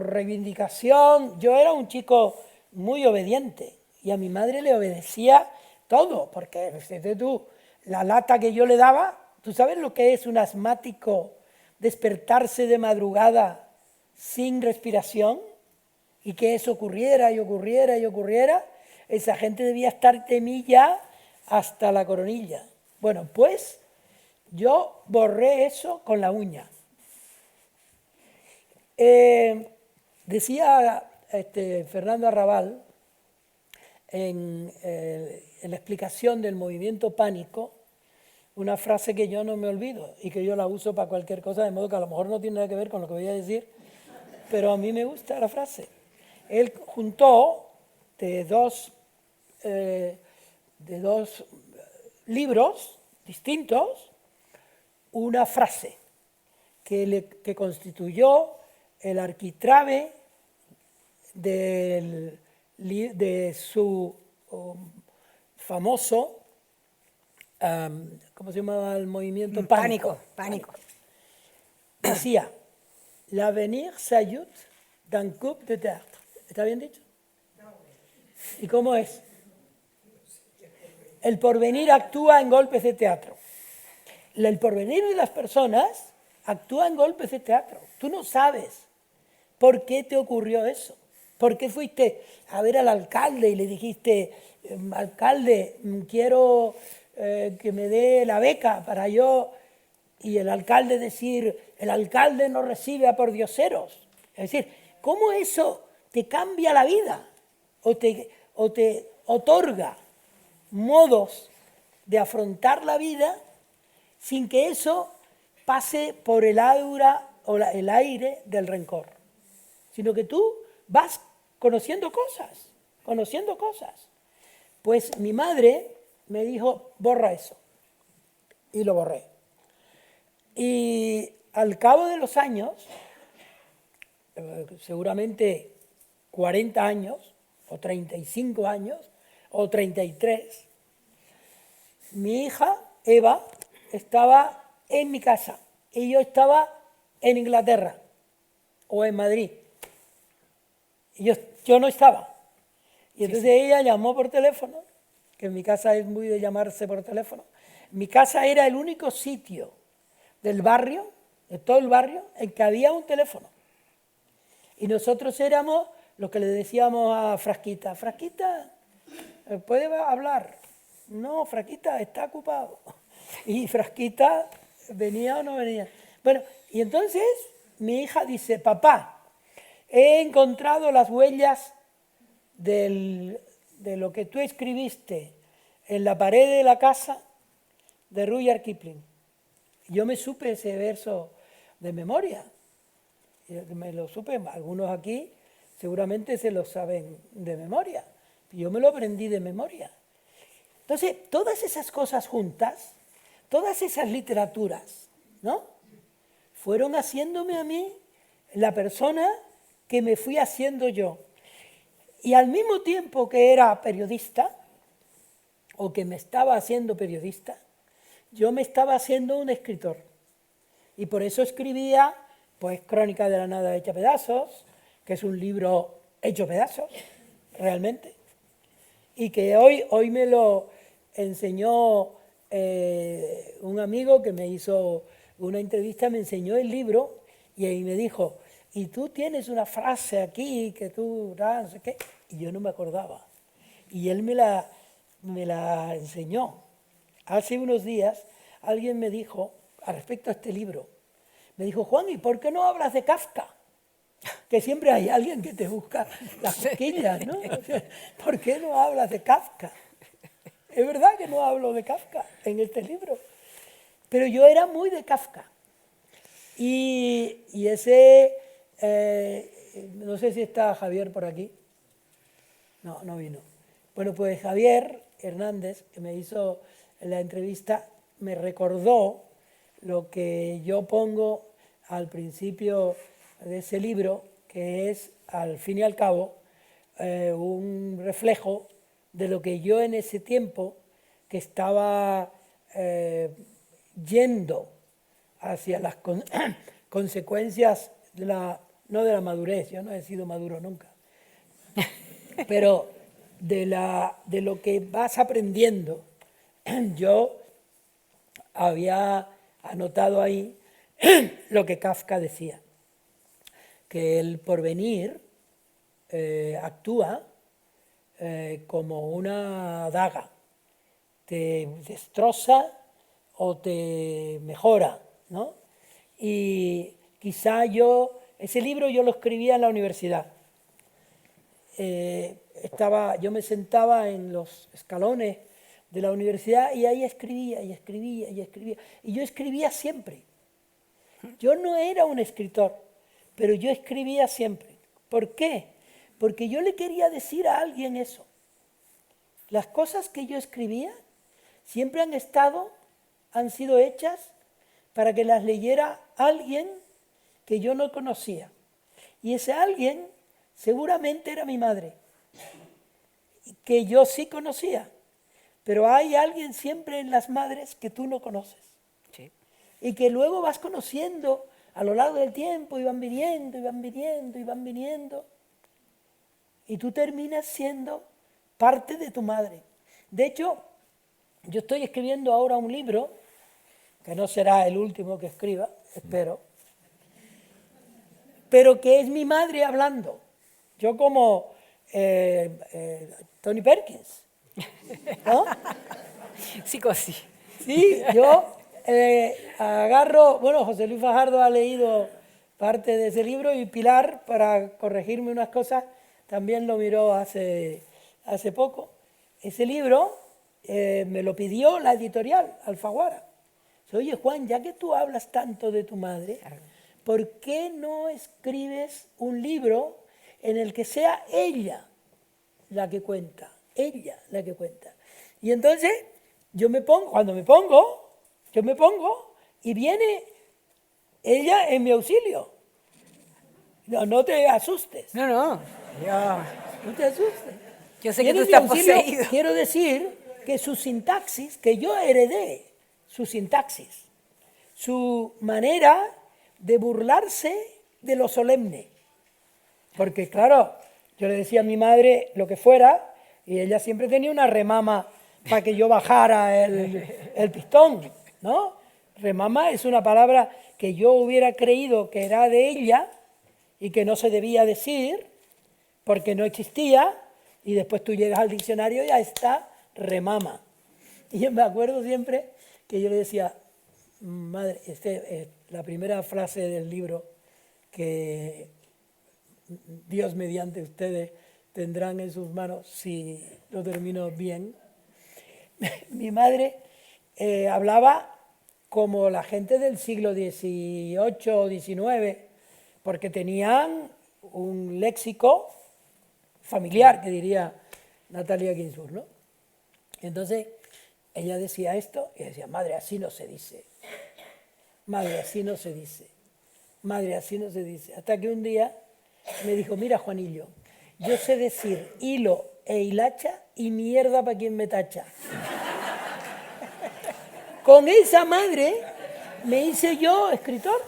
reivindicación, yo era un chico muy obediente y a mi madre le obedecía todo, porque fíjate tú, la lata que yo le daba, ¿tú sabes lo que es un asmático despertarse de madrugada sin respiración? Y que eso ocurriera y ocurriera y ocurriera, esa gente debía estar de mí ya hasta la coronilla. Bueno, pues yo borré eso con la uña. Decía Fernando Arrabal en la explicación del movimiento pánico una frase que yo no me olvido y que yo la uso para cualquier cosa, de modo que a lo mejor no tiene nada que ver con lo que voy a decir, pero a mí me gusta la frase. Él juntó de dos libros distintos una frase que constituyó el arquitrabe de su famoso, ¿cómo se llamaba el movimiento? Pánico. Decía: l'avenir s'ajoute d'un coup de théâtre. ¿Está bien dicho? ¿Y cómo es? El porvenir actúa en golpes de teatro. El porvenir de las personas actúa en golpes de teatro. Tú no sabes por qué te ocurrió eso. ¿Por qué fuiste a ver al alcalde y le dijiste: alcalde, quiero que me dé la beca para yo? Y el alcalde decir: el alcalde no recibe a pordioseros. Es decir, ¿cómo eso te cambia la vida o te otorga modos de afrontar la vida sin que eso pase por el aura o el aire del rencor? Sino que tú vas conociendo cosas. Pues mi madre me dijo, borra eso. Y lo borré. Y al cabo de los años, seguramente 40 años, o 35 años, o 33, mi hija, Eva, estaba en mi casa y yo estaba en Inglaterra o en Madrid. Y yo no estaba. Y entonces ella llamó por teléfono, que en mi casa es muy de llamarse por teléfono. Mi casa era el único sitio del barrio, de todo el barrio, en que había un teléfono. Y nosotros éramos los que le decíamos a Frasquita, Frasquita, ¿puede hablar? No, Frasquita, está ocupado. Y Frasquita, ¿venía o no venía? Bueno, y entonces mi hija dice, papá, he encontrado las huellas de lo que tú escribiste en la pared de la casa de Rudyard Kipling. Yo me supe ese verso de memoria. Me lo supe, algunos aquí seguramente se lo saben de memoria. Yo me lo aprendí de memoria. Entonces, todas esas cosas juntas, todas esas literaturas, ¿no?, fueron haciéndome a mí la persona que me fui haciendo yo. Y al mismo tiempo que era periodista, o que me estaba haciendo periodista, yo me estaba haciendo un escritor. Y por eso escribía, pues, Crónica de la nada hecha pedazos, que es un libro hecho pedazos, realmente. Y que hoy me lo enseñó un amigo que me hizo una entrevista, me enseñó el libro y ahí me dijo, y tú tienes una frase aquí que tú, no sé qué, y yo no me acordaba. Y él me la enseñó. Hace unos días alguien me dijo, al respecto a este libro, me dijo, Juan, ¿y por qué no hablas de Kafka? Que siempre hay alguien que te busca las cosquillas, ¿no? O sea, ¿por qué no hablas de Kafka? Es verdad que no hablo de Kafka en este libro, pero yo era muy de Kafka. Y ese, no sé si está Javier por aquí. No vino. Bueno, pues Javier Hernández, que me hizo la entrevista, me recordó lo que yo pongo al principio de ese libro, que es, al fin y al cabo, un reflejo de lo que yo en ese tiempo, que estaba yendo hacia las consecuencias no de la madurez, yo no he sido maduro nunca, pero de lo que vas aprendiendo. Yo había anotado ahí lo que Kafka decía, que el porvenir actúa como una daga, te destroza o te mejora, ¿no? Y quizá ese libro yo lo escribía en la universidad. Yo me sentaba en los escalones de la universidad y ahí escribía. Y yo escribía siempre. Yo no era un escritor, pero yo escribía siempre. ¿Por qué? Porque yo le quería decir a alguien eso. Las cosas que yo escribía siempre han sido hechas para que las leyera alguien que yo no conocía. Y ese alguien seguramente era mi madre, que yo sí conocía. Pero hay alguien siempre en las madres que tú no conoces. Sí. Y que luego vas conociendo a lo largo del tiempo y van viniendo. Y tú terminas siendo parte de tu madre. De hecho, yo estoy escribiendo ahora un libro, que no será el último que escriba, espero, pero que es mi madre hablando. Yo como Tony Perkins, ¿no? Sí, cosí. Sí, yo agarro, bueno, José Luis Fajardo ha leído parte de ese libro y Pilar, para corregirme unas cosas, también lo miró hace poco. Ese libro me lo pidió la editorial, Alfaguara. Oye, Juan, ya que tú hablas tanto de tu madre, ¿por qué no escribes un libro en el que sea ella la que cuenta, ella la que cuenta. Y entonces cuando me pongo y viene ella en mi auxilio. No te asustes. No, No te asustes. yo sé que Viene tú en mi estás auxilio, poseído. quiero decir que su sintaxis, que yo heredé su sintaxis, su manera de burlarse de lo solemne. Porque claro, yo le decía a mi madre lo que fuera y ella siempre tenía una remama para que yo bajara el pistón, ¿no? Remama es una palabra que yo hubiera creído que era de ella y que no se debía decir porque no existía, y después tú llegas al diccionario y ya está remama. Y yo me acuerdo siempre que yo le decía, madre, la primera frase del libro que Dios mediante ustedes tendrán en sus manos, si lo termino bien. Mi madre hablaba como la gente del siglo XVIII o XIX, porque tenían un léxico familiar, que diría Natalia Ginsburg, ¿no? Entonces, ella decía esto y decía, madre, así no se dice. Madre, así no se dice. Madre, así no se dice. Hasta que un día me dijo, mira, Juanillo, yo sé decir hilo e hilacha y mierda para quien me tacha. Con esa madre me hice yo escritor,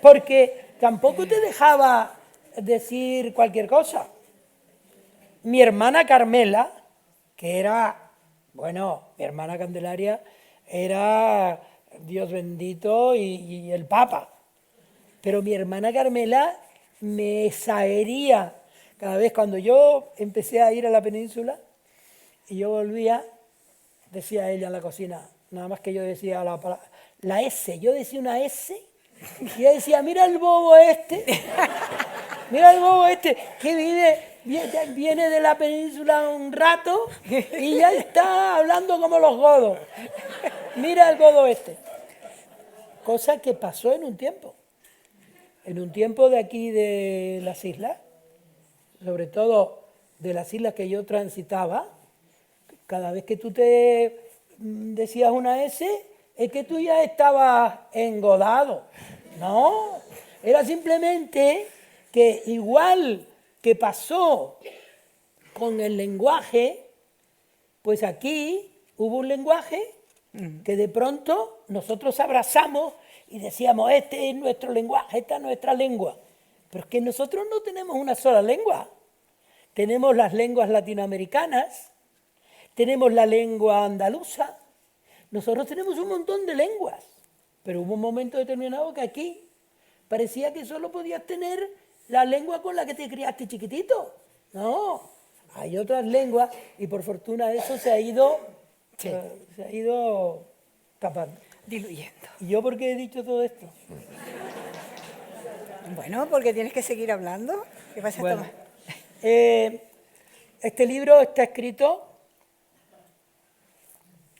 porque tampoco te dejaba decir cualquier cosa. Mi hermana Carmela, que era, bueno, mi hermana Candelaria era Dios bendito y el Papa, pero mi hermana Carmela me saería cada vez cuando yo empecé a ir a la península y yo volvía, decía ella en la cocina, nada más que yo decía la S, yo decía una S y ella decía, mira el bobo este que viene de la península un rato y ya está hablando como los godos. Mira el godo este. Cosa que pasó en un tiempo de aquí de las islas, sobre todo de las islas que yo transitaba. Cada vez que tú te decías una S, es que tú ya estabas engodado. No, era simplemente que igual que pasó con el lenguaje, pues aquí hubo un lenguaje que de pronto nosotros abrazamos y decíamos, este es nuestro lenguaje, esta es nuestra lengua. Pero es que nosotros no tenemos una sola lengua. Tenemos las lenguas latinoamericanas, tenemos la lengua andaluza, nosotros tenemos un montón de lenguas, pero hubo un momento determinado que aquí parecía que solo podías tener la lengua con la que te criaste chiquitito. No, hay otras lenguas y por fortuna eso se ha ido tapando. Diluyendo. ¿Y yo por qué he dicho todo esto? Bueno, porque tienes que seguir hablando. ¿Qué pasa, Bueno, Tomás? este libro está escrito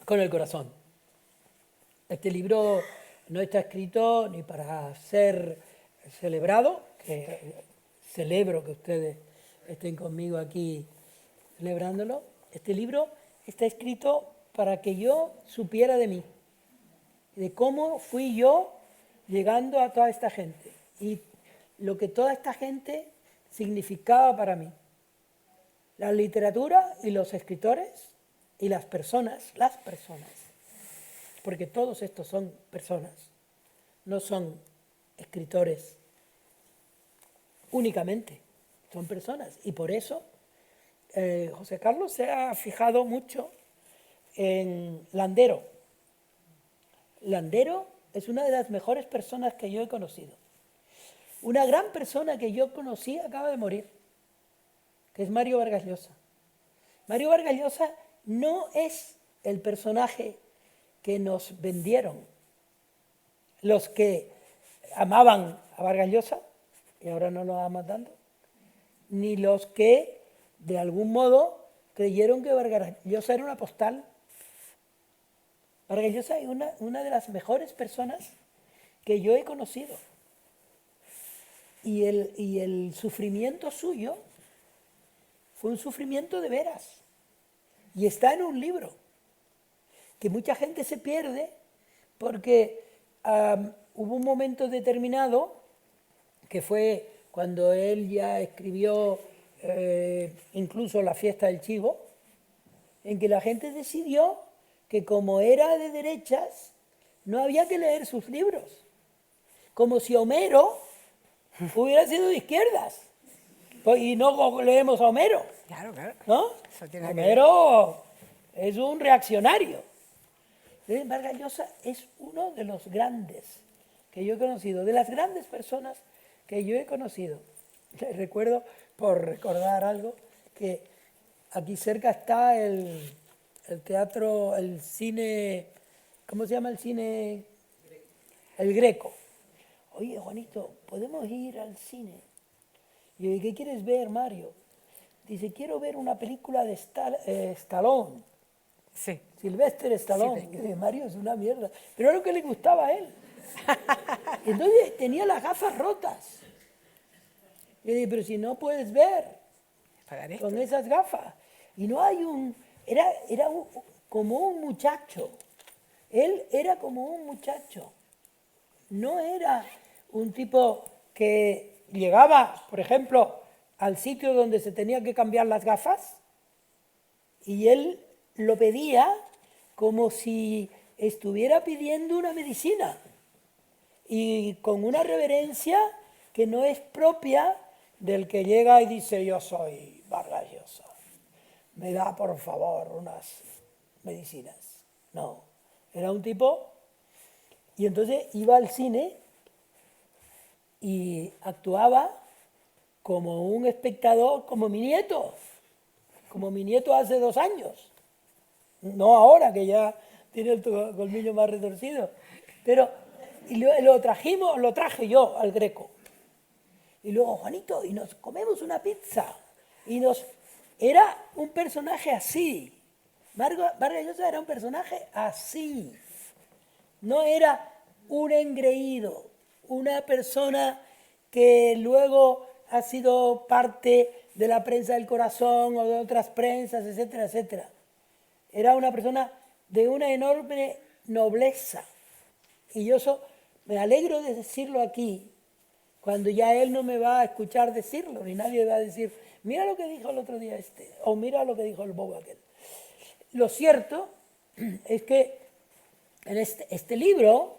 con el corazón. Este libro no está escrito ni para ser celebrado, que celebro que ustedes estén conmigo aquí celebrándolo. Este libro está escrito para que yo supiera de mí, de cómo fui yo llegando a toda esta gente y lo que toda esta gente significaba para mí. La literatura y los escritores y las personas, porque todos estos son personas, no son escritores únicamente, son personas. Y por eso José Carlos se ha fijado mucho en Landero. Landero es una de las mejores personas que yo he conocido. Una gran persona que yo conocí acaba de morir, que es Mario Vargas Llosa. Mario Vargas Llosa no es el personaje que nos vendieron los que amaban a Vargas Llosa, y ahora no lo aman tanto, ni los que de algún modo creyeron que Vargas Llosa era una postal. Vargas Llosa es una de las mejores personas que yo he conocido. y el sufrimiento suyo fue un sufrimiento de veras. Y está en un libro, que mucha gente se pierde porque hubo un momento determinado, que fue cuando él ya escribió incluso La fiesta del chivo, en que la gente decidió que como era de derechas, no había que leer sus libros. Como si Homero hubiera sido de izquierdas. Y no leemos a Homero. Claro, claro. ¿No? Eso tiene que Homero es un reaccionario. Vargas Llosa es uno de los grandes que yo he conocido, de las grandes personas que yo he conocido. Recuerdo, por recordar algo, que aquí cerca está el teatro, el cine, ¿cómo se llama el cine? El Greco. Oye, Juanito, ¿podemos ir al cine? Y yo, ¿qué quieres ver, Mario? Dice, quiero ver una película de Stallone. Sí. Sylvester Stallone. Sí, y dije, Mario, es una mierda. Pero era lo que le gustaba a él. Entonces tenía las gafas rotas. Y dije, pero si no puedes ver con esas gafas. Y no hay era como un muchacho. Él era como un muchacho. No era un tipo que llegaba, por ejemplo, al sitio donde se tenía que cambiar las gafas y él lo pedía como si estuviera pidiendo una medicina y con una reverencia que no es propia del que llega y dice, yo soy Vargas Llosa, me da por favor unas medicinas. No, era un tipo, y entonces iba al cine y actuaba como un espectador, como mi nieto hace 2 años, no ahora que ya tiene el colmillo más retorcido, pero y lo traje yo al Greco. Y luego, Juanito, y nos comemos una pizza. Era un personaje así. Vargas Llosa era un personaje así. No era un engreído, una persona que luego ha sido parte de la prensa del Corazón o de otras prensas, etcétera, etcétera. Era una persona de una enorme nobleza. Y yo me alegro de decirlo aquí, cuando ya él no me va a escuchar decirlo, ni nadie va a decir, mira lo que dijo el otro día o mira lo que dijo el bobo aquel. Lo cierto es que en este libro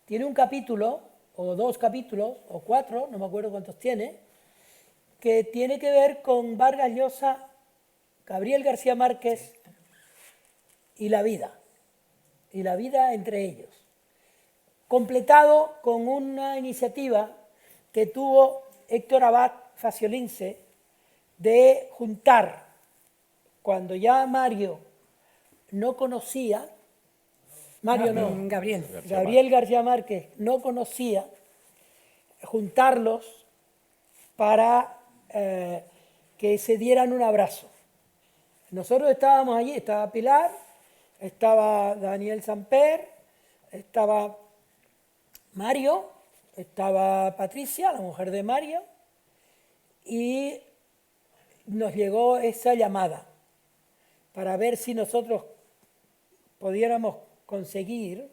tiene un capítulo, o 2 capítulos, o 4, no me acuerdo cuántos tiene, que tiene que ver con Vargas Llosa, Gabriel García Márquez y la vida entre ellos. Completado con una iniciativa que tuvo Héctor Abad Faciolince de juntar, cuando ya Mario no conocía, Gabriel García Márquez no conocía, juntarlos para que se dieran un abrazo. Nosotros estábamos allí, estaba Pilar, estaba Daniel Samper, estaba Mario, estaba Patricia, la mujer de Mario, y nos llegó esa llamada para ver si nosotros pudiéramos conseguir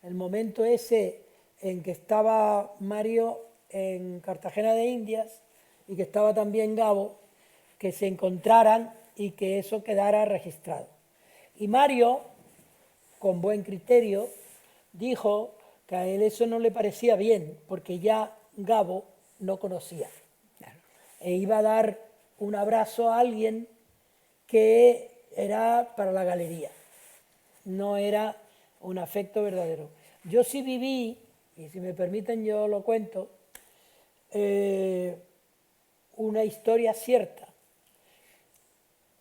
el momento ese en que estaba Mario en Cartagena de Indias y que estaba también Gabo, que se encontraran y que eso quedara registrado. Y Mario, con buen criterio, dijo que a él eso no le parecía bien, porque ya Gabo no conocía. E iba a dar un abrazo a alguien que era para la galería, no era un afecto verdadero. Yo sí viví, y si me permiten yo lo cuento, una historia cierta.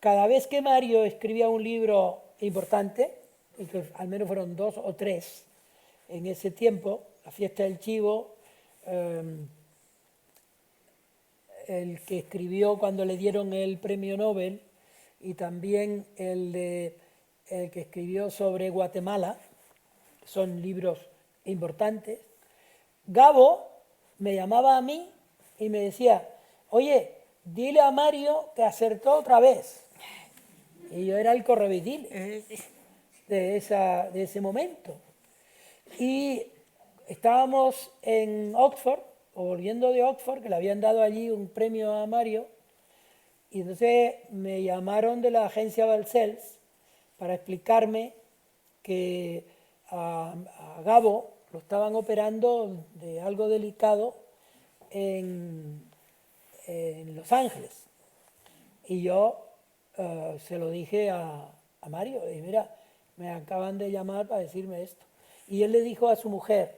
Cada vez que Mario escribía un libro importante, y que al menos fueron 2 o 3 en ese tiempo, La fiesta del chivo, el que escribió cuando le dieron el premio Nobel, y también el que escribió sobre Guatemala, son libros importantes. Gabo me llamaba a mí y me decía, oye, dile a Mario que acertó otra vez. Y yo era el correveidile de ese momento. Y estábamos en Oxford, o volviendo de Oxford, que le habían dado allí un premio a Mario, y entonces me llamaron de la agencia Balcells para explicarme que a Gabo lo estaban operando de algo delicado en Los Ángeles. Y yo se lo dije a Mario, y mira, me acaban de llamar para decirme esto. Y él le dijo a su mujer,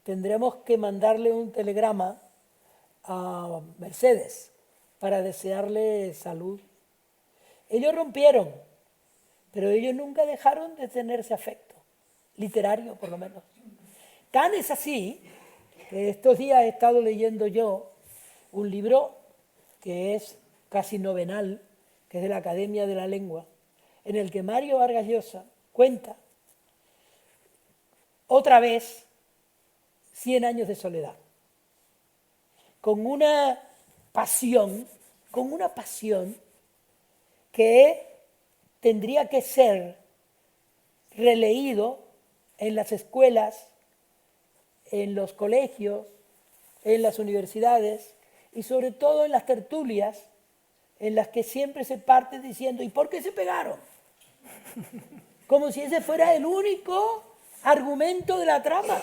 tendremos que mandarle un telegrama a Mercedes para desearle salud. Ellos rompieron, pero ellos nunca dejaron de tenerse afecto, literario por lo menos. Tan es así que estos días he estado leyendo yo un libro que es casi novenal, que es de la Academia de la Lengua, en el que Mario Vargas Llosa cuenta otra vez 100 años de soledad, con una pasión que tendría que ser releído en las escuelas, en los colegios, en las universidades y sobre todo en las tertulias en las que siempre se parte diciendo ¿y por qué se pegaron? Como si ese fuera el único argumento de la trama.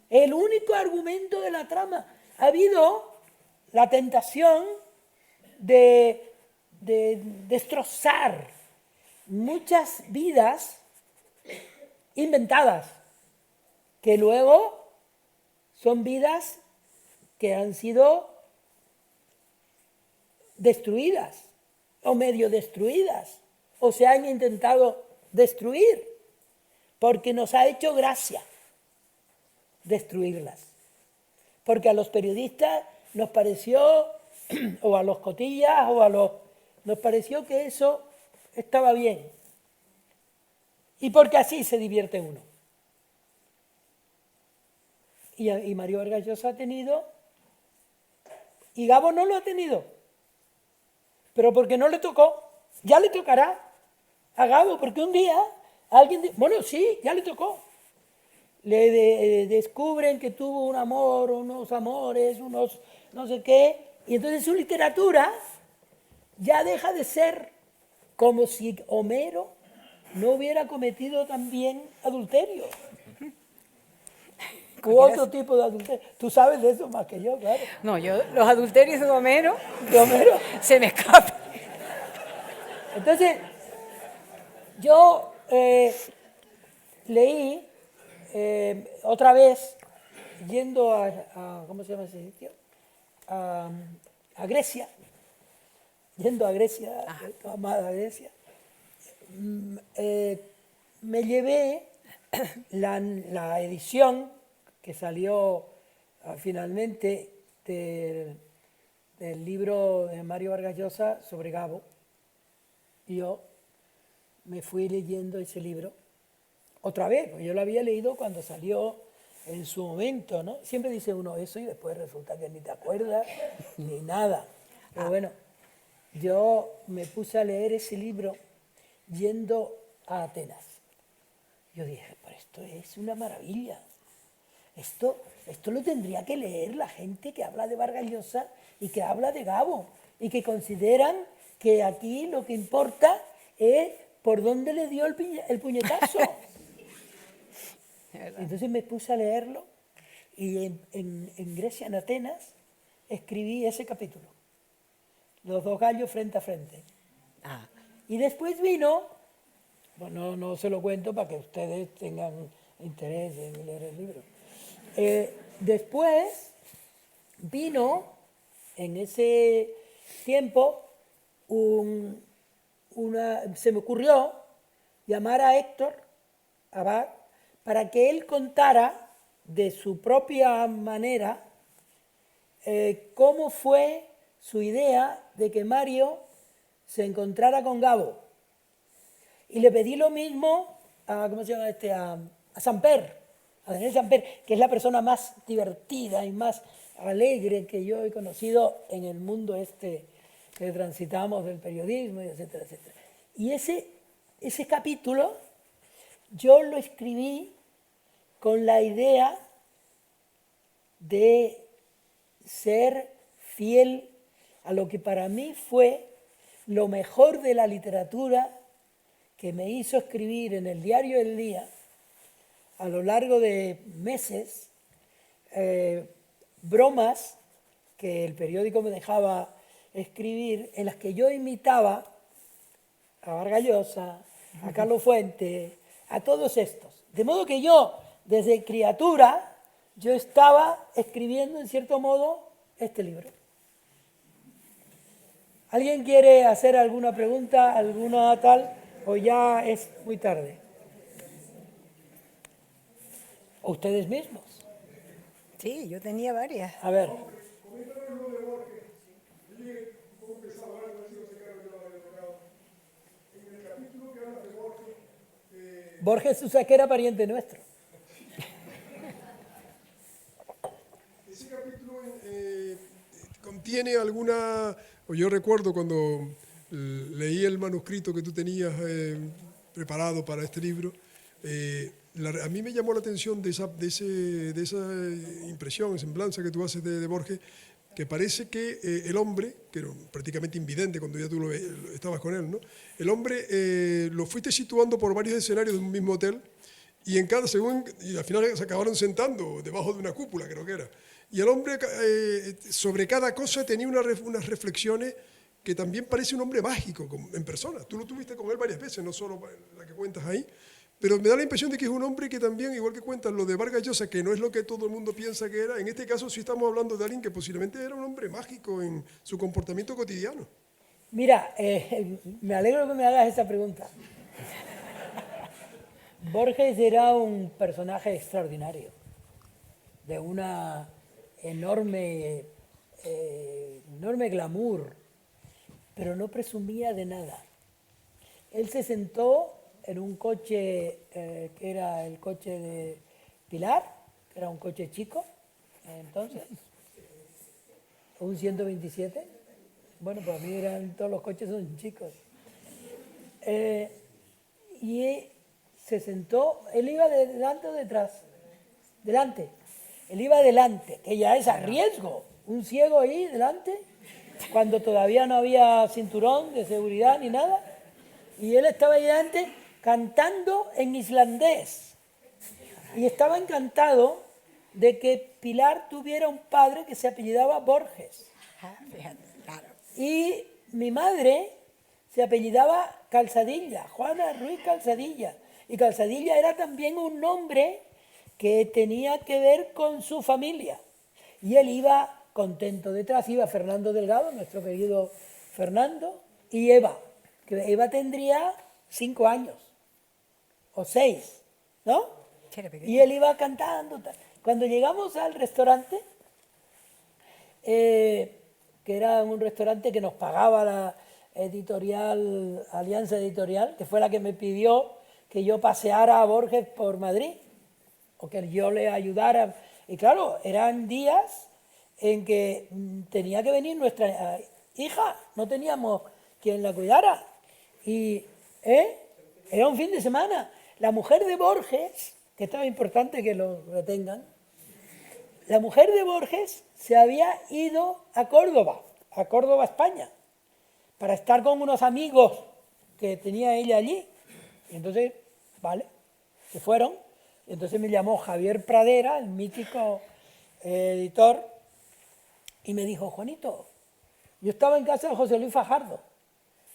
El único argumento de la trama. Ha habido la tentación de destrozar muchas vidas inventadas, que luego son vidas que han sido destruidas o medio destruidas o se han intentado destruir porque nos ha hecho gracia destruirlas, porque a los periodistas nos pareció, o a los cotillas, nos pareció que eso estaba bien y porque así se divierte uno. Y Mario Vargas Llosa ha tenido, y Gabo no lo ha tenido, pero porque no le tocó, ya le tocará a Gabo, porque un día alguien, bueno, sí, ya le tocó. Le descubren que tuvo un amor, unos amores, unos no sé qué, y entonces su literatura ya deja de ser como si Homero no hubiera cometido también adulterio. U otro tipo de adulterio. Tú sabes de eso más que yo, claro. No, yo los adulterios de Homero se me escapan. Entonces, yo leí otra vez, yendo a ¿cómo se llama ese sitio? A Grecia, yendo a Grecia, amada Grecia, me llevé la edición que salió finalmente del libro de Mario Vargas Llosa sobre Gabo. Y yo me fui leyendo ese libro otra vez, porque yo lo había leído cuando salió en su momento, ¿no? Siempre dice uno eso y después resulta que ni te acuerdas ni nada. Pero bueno, yo me puse a leer ese libro yendo a Atenas. Yo dije, pero esto es una maravilla. Esto lo tendría que leer la gente que habla de Vargas Llosa y que habla de Gabo y que consideran que aquí lo que importa es por dónde le dio el puñetazo. Entonces me puse a leerlo y en Grecia, en Atenas, escribí ese capítulo. Los dos gallos frente a frente. Y después vino, bueno, no se lo cuento para que ustedes tengan interés en leer el libro. Después vino, en ese tiempo, se me ocurrió llamar a Héctor Abad para que él contara de su propia manera cómo fue su idea de que Mario se encontrara con Gabo. Y le pedí lo mismo a, ¿cómo se llama este? A Samper, a Daniel Samper, que es la persona más divertida y más alegre que yo he conocido en el mundo este que transitamos del periodismo, y etcétera, etcétera. Y ese capítulo yo lo escribí con la idea de ser fiel a lo que para mí fue lo mejor de la literatura que me hizo escribir en el diario El Día a lo largo de meses, bromas que el periódico me dejaba escribir, en las que yo imitaba a Vargas Llosa, a Carlos Fuentes, a todos estos. De modo que yo, desde criatura, yo estaba escribiendo, en cierto modo, este libro. ¿Alguien quiere hacer alguna pregunta, alguna tal, o ya es muy tarde? ¿O ustedes mismos? Sí, yo tenía varias. A ver. Borges Usaquera, pariente nuestro. Ese capítulo contiene alguna... Yo recuerdo cuando leí el manuscrito que tú tenías preparado para este libro, a mí me llamó la atención de esa impresión, semblanza que tú haces de Borges, que parece que el hombre, que era prácticamente invidente cuando ya tú estabas con él, ¿no? El hombre lo fuiste situando por varios escenarios de un mismo hotel y y al final se acabaron sentando debajo de una cúpula, creo que era. Y el hombre sobre cada cosa tenía unas reflexiones que también parece un hombre mágico en persona. Tú lo tuviste con él varias veces, no solo la que cuentas ahí. Pero me da la impresión de que es un hombre que también, igual que cuentas lo de Vargas Llosa, que no es lo que todo el mundo piensa que era, en este caso sí estamos hablando de alguien que posiblemente era un hombre mágico en su comportamiento cotidiano. Mira, me alegro que me hagas esa pregunta. Borges era un personaje extraordinario, de una enorme glamour, pero no presumía de nada. Él se sentó en un coche que era el coche de Pilar, que era un coche chico, entonces, un 127. Bueno, para mí todos los coches son chicos. Y se sentó, él iba de delante o detrás, delante. Él iba delante, que ya es a riesgo. Un ciego ahí delante, cuando todavía no había cinturón de seguridad ni nada. Y él estaba ahí delante cantando en islandés. Y estaba encantado de que Pilar tuviera un padre que se apellidaba Borges. Fíjate, claro. Y mi madre se apellidaba Calzadilla, Juana Ruiz Calzadilla. Y Calzadilla era también un nombre que tenía que ver con su familia. Y él iba contento detrás, iba Fernando Delgado, nuestro querido Fernando, y Eva, que Eva tendría 5 años, o 6, ¿no? Y él iba cantando. Cuando llegamos al restaurante, que era un restaurante que nos pagaba la editorial, Alianza Editorial, que fue la que me pidió que yo paseara a Borges por Madrid, o que yo le ayudara. Y claro, eran días en que tenía que venir nuestra hija, no teníamos quien la cuidara. Y era un fin de semana. La mujer de Borges, que estaba importante que lo retengan, la mujer de Borges se había ido a Córdoba, España, para estar con unos amigos que tenía ella allí. Y entonces, vale, se fueron. Y entonces me llamó Javier Pradera, el mítico editor, y me dijo, Juanito, yo estaba en casa de José Luis Fajardo,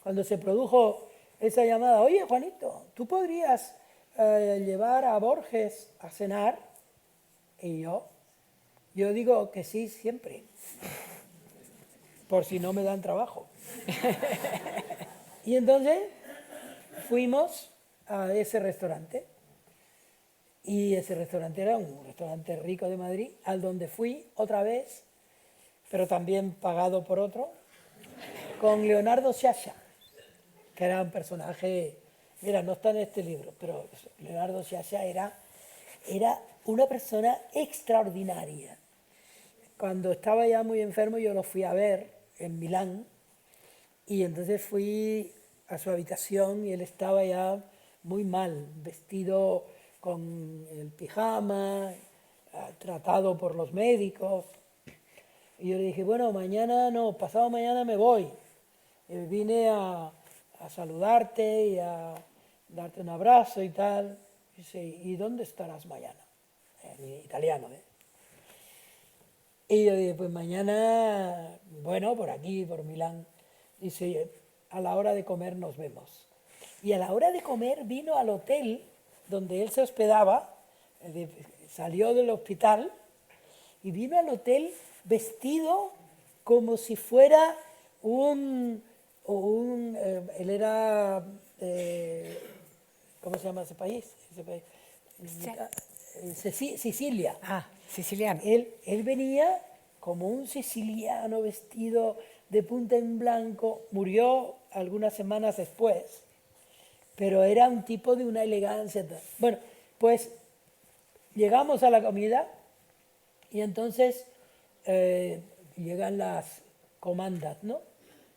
cuando se produjo esa llamada, oye, Juanito, ¿tú podrías llevar a Borges a cenar? Y yo digo que sí siempre, por si no me dan trabajo. Y entonces fuimos a ese restaurante, y ese restaurante era un restaurante rico de Madrid, al donde fui otra vez, pero también pagado por otro, con Leonardo Sciascia, que era un personaje, mira, no está en este libro, pero Leonardo Sciascia era una persona extraordinaria. Cuando estaba ya muy enfermo yo lo fui a ver en Milán y entonces fui a su habitación y él estaba ya muy mal, vestido con el pijama, tratado por los médicos. Y yo le dije, bueno, mañana no, pasado mañana me voy. Vine a saludarte y a darte un abrazo y tal. Dice, ¿y dónde estarás mañana? En italiano, ¿eh? Y yo dije, pues mañana, bueno, por aquí, por Milán. Dice, a la hora de comer nos vemos. Y a la hora de comer vino al hotel donde él se hospedaba, salió del hospital y vino al hotel vestido como si fuera él era, ¿cómo se llama ese país? Sicilia. Ah, siciliano. Él venía como un siciliano vestido de punta en blanco, murió algunas semanas después, pero era un tipo de una elegancia. Bueno, pues llegamos a la comida y entonces llegan las comandas, ¿no?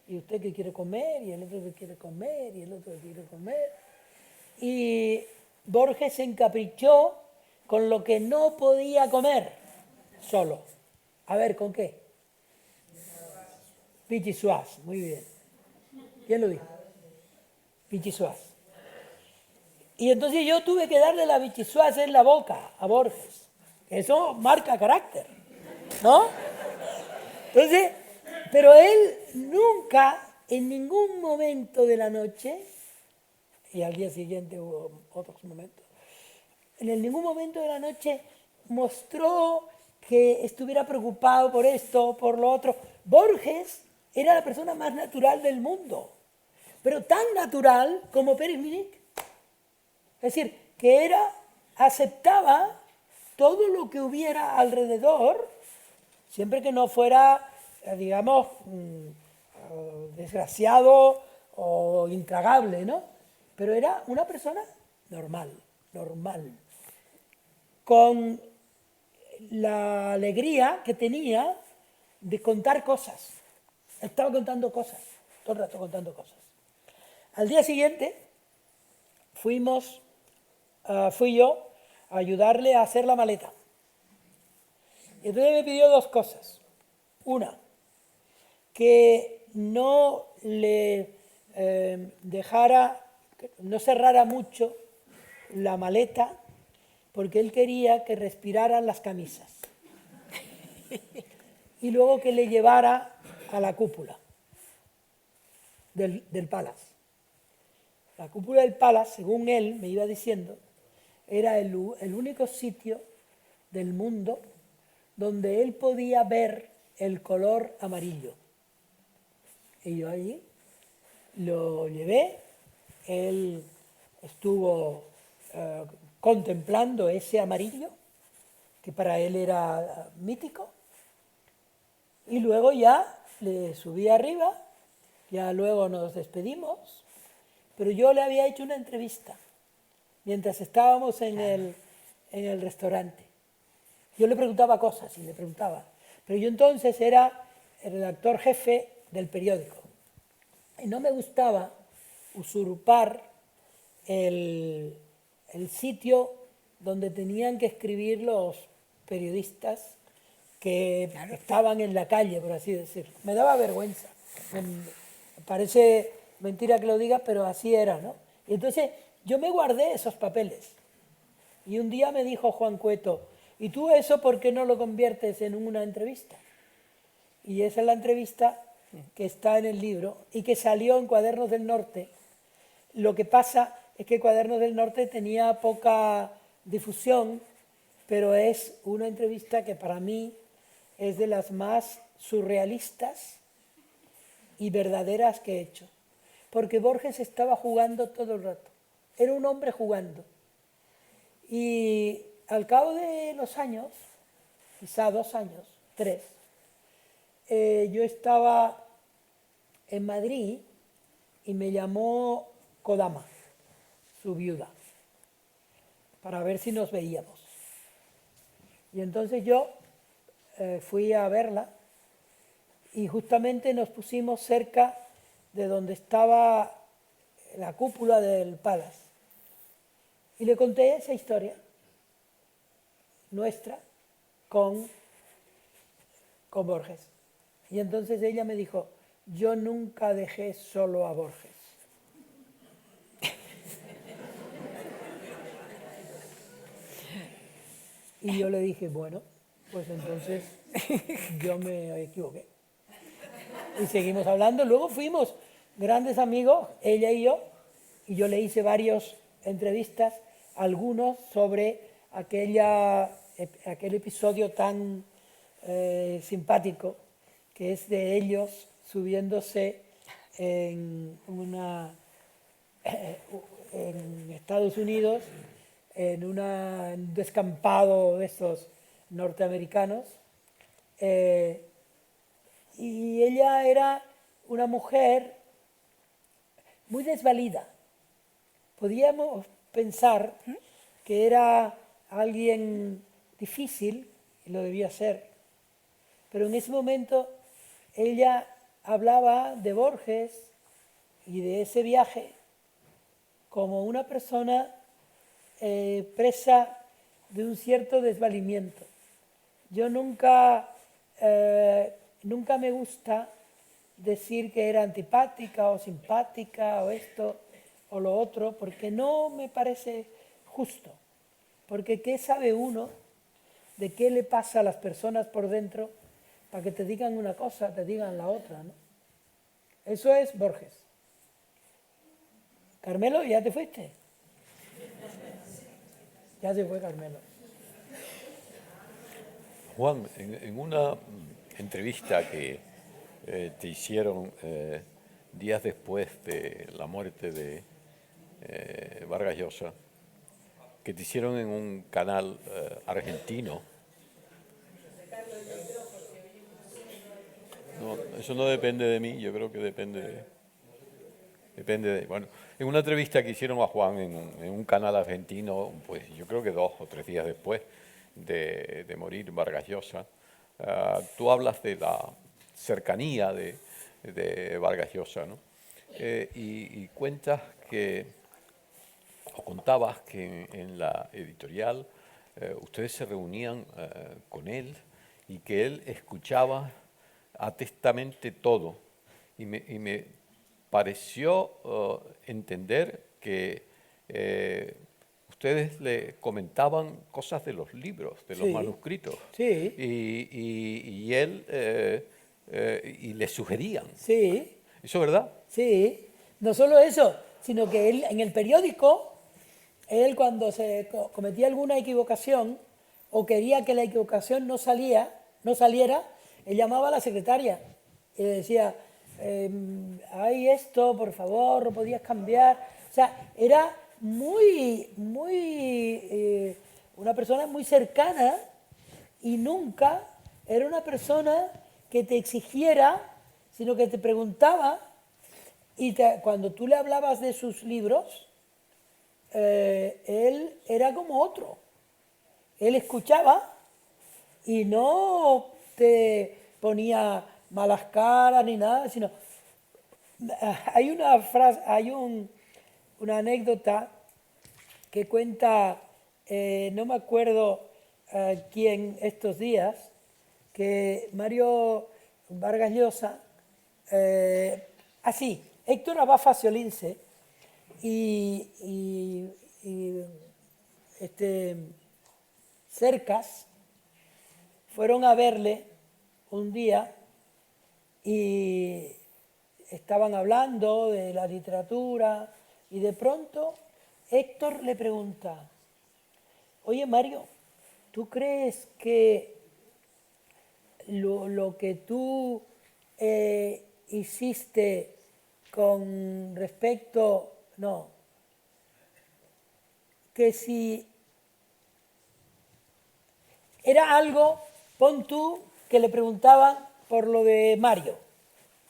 Y usted que quiere comer, y el otro que quiere comer, y el otro que quiere comer. Y Borges se encaprichó con lo que no podía comer solo. A ver, ¿con qué? Vichyssoise, muy bien. ¿Quién lo dijo? Vichyssoise. Y entonces yo tuve que darle la vichyssoise en la boca a Borges. Eso marca carácter, ¿no? Entonces, pero él nunca, en ningún momento de la noche, y al día siguiente hubo otros momentos, en ningún momento de la noche mostró que estuviera preocupado por esto, por lo otro. Borges era la persona más natural del mundo, pero tan natural como Pérez Minic. Es decir, que aceptaba todo lo que hubiera alrededor, siempre que no fuera, digamos, desgraciado o intragable, ¿no? Pero era una persona normal, con la alegría que tenía de contar cosas. Estaba contando cosas, todo el rato contando cosas. Al día siguiente fui yo a ayudarle a hacer la maleta. Y entonces me pidió dos cosas. Una, que no le no cerrara mucho la maleta, porque él quería que respiraran las camisas. Y luego que le llevara a la cúpula del Palace. La cúpula del Palace, según él me iba diciendo, era el único sitio del mundo donde él podía ver el color amarillo. Y yo ahí lo llevé, él estuvo contemplando ese amarillo, que para él era mítico, y luego ya le subí arriba, ya luego nos despedimos, pero yo le había hecho una entrevista mientras estábamos en el restaurante. Yo le preguntaba cosas y le preguntaba, pero yo entonces era el redactor jefe del periódico y no me gustaba usurpar el sitio donde tenían que escribir los periodistas que estaban en la calle, por así decirlo. Me daba vergüenza. Me parece mentira que lo diga, pero así era, ¿no? Y entonces yo me guardé esos papeles. Y un día me dijo Juan Cueto, ¿y tú eso por qué no lo conviertes en una entrevista? Y esa es la entrevista que está en el libro y que salió en Cuadernos del Norte. Lo que pasa es que Cuadernos del Norte tenía poca difusión, pero es una entrevista que para mí es de las más surrealistas y verdaderas que he hecho. Porque Borges estaba jugando todo el rato. Era un hombre jugando. Y al cabo de los años, quizá 2 años, 3, yo estaba en Madrid y me llamó Kodama, su viuda, para ver si nos veíamos. Y entonces yo fui a verla y justamente nos pusimos cerca de donde estaba la cúpula del Palace. Y le conté esa historia nuestra con Borges. Y entonces ella me dijo, yo nunca dejé solo a Borges. Y yo le dije, bueno, pues entonces yo me equivoqué. Y seguimos hablando. Luego fuimos grandes amigos, ella y yo le hice varias entrevistas, algunos sobre aquel episodio tan simpático que es de ellos subiéndose en Estados Unidos, en un descampado de estos norteamericanos. Y ella era una mujer muy desvalida. Podíamos pensar que era alguien difícil, y lo debía ser, pero en ese momento ella hablaba de Borges y de ese viaje como una persona presa de un cierto desvalimiento. Yo nunca me gusta decir que era antipática o simpática o esto o lo otro, porque no me parece justo. Porque ¿qué sabe uno de qué le pasa a las personas por dentro para que te digan una cosa, te digan la otra, ¿no? Eso es Borges. Carmelo, ¿ya te fuiste? Ya se fue Carmelo. Juan, en una entrevista que te hicieron días después de la muerte de Vargas Llosa, que te hicieron en un canal argentino. No, eso no depende de mí, yo creo que depende de... Bueno, en una entrevista que hicieron a Juan en un canal argentino, pues yo creo que 2 o 3 días después de morir Vargas Llosa, tú hablas de la cercanía de Vargas Llosa, ¿no? Y cuentas que, o contabas que en la editorial ustedes se reunían con él y que él escuchaba atentamente todo. Y me pareció entender que ustedes le comentaban cosas de los libros, de los manuscritos. Sí. Y él y le sugerían. Sí. ¿Eso es verdad? Sí. No solo eso, sino que él en el periódico, él cuando se cometía alguna equivocación o quería que la equivocación no saliera, él llamaba a la secretaria y le decía, hay esto, por favor, lo podías cambiar. O sea, era una persona muy cercana y nunca era una persona que te exigiera, sino que te preguntaba y cuando tú le hablabas de sus libros, él era como otro. Él escuchaba y no te ponía malas caras ni nada, sino hay una frase, una anécdota que cuenta, no me acuerdo quién estos días, que Mario Vargas Llosa, Héctor Abad Faciolince y Cercas fueron a verle un día y estaban hablando de la literatura y de pronto Héctor le pregunta, oye Mario, ¿tú crees que lo que tú hiciste con respecto, que si era algo, pon tú, que le preguntaban por lo de Mario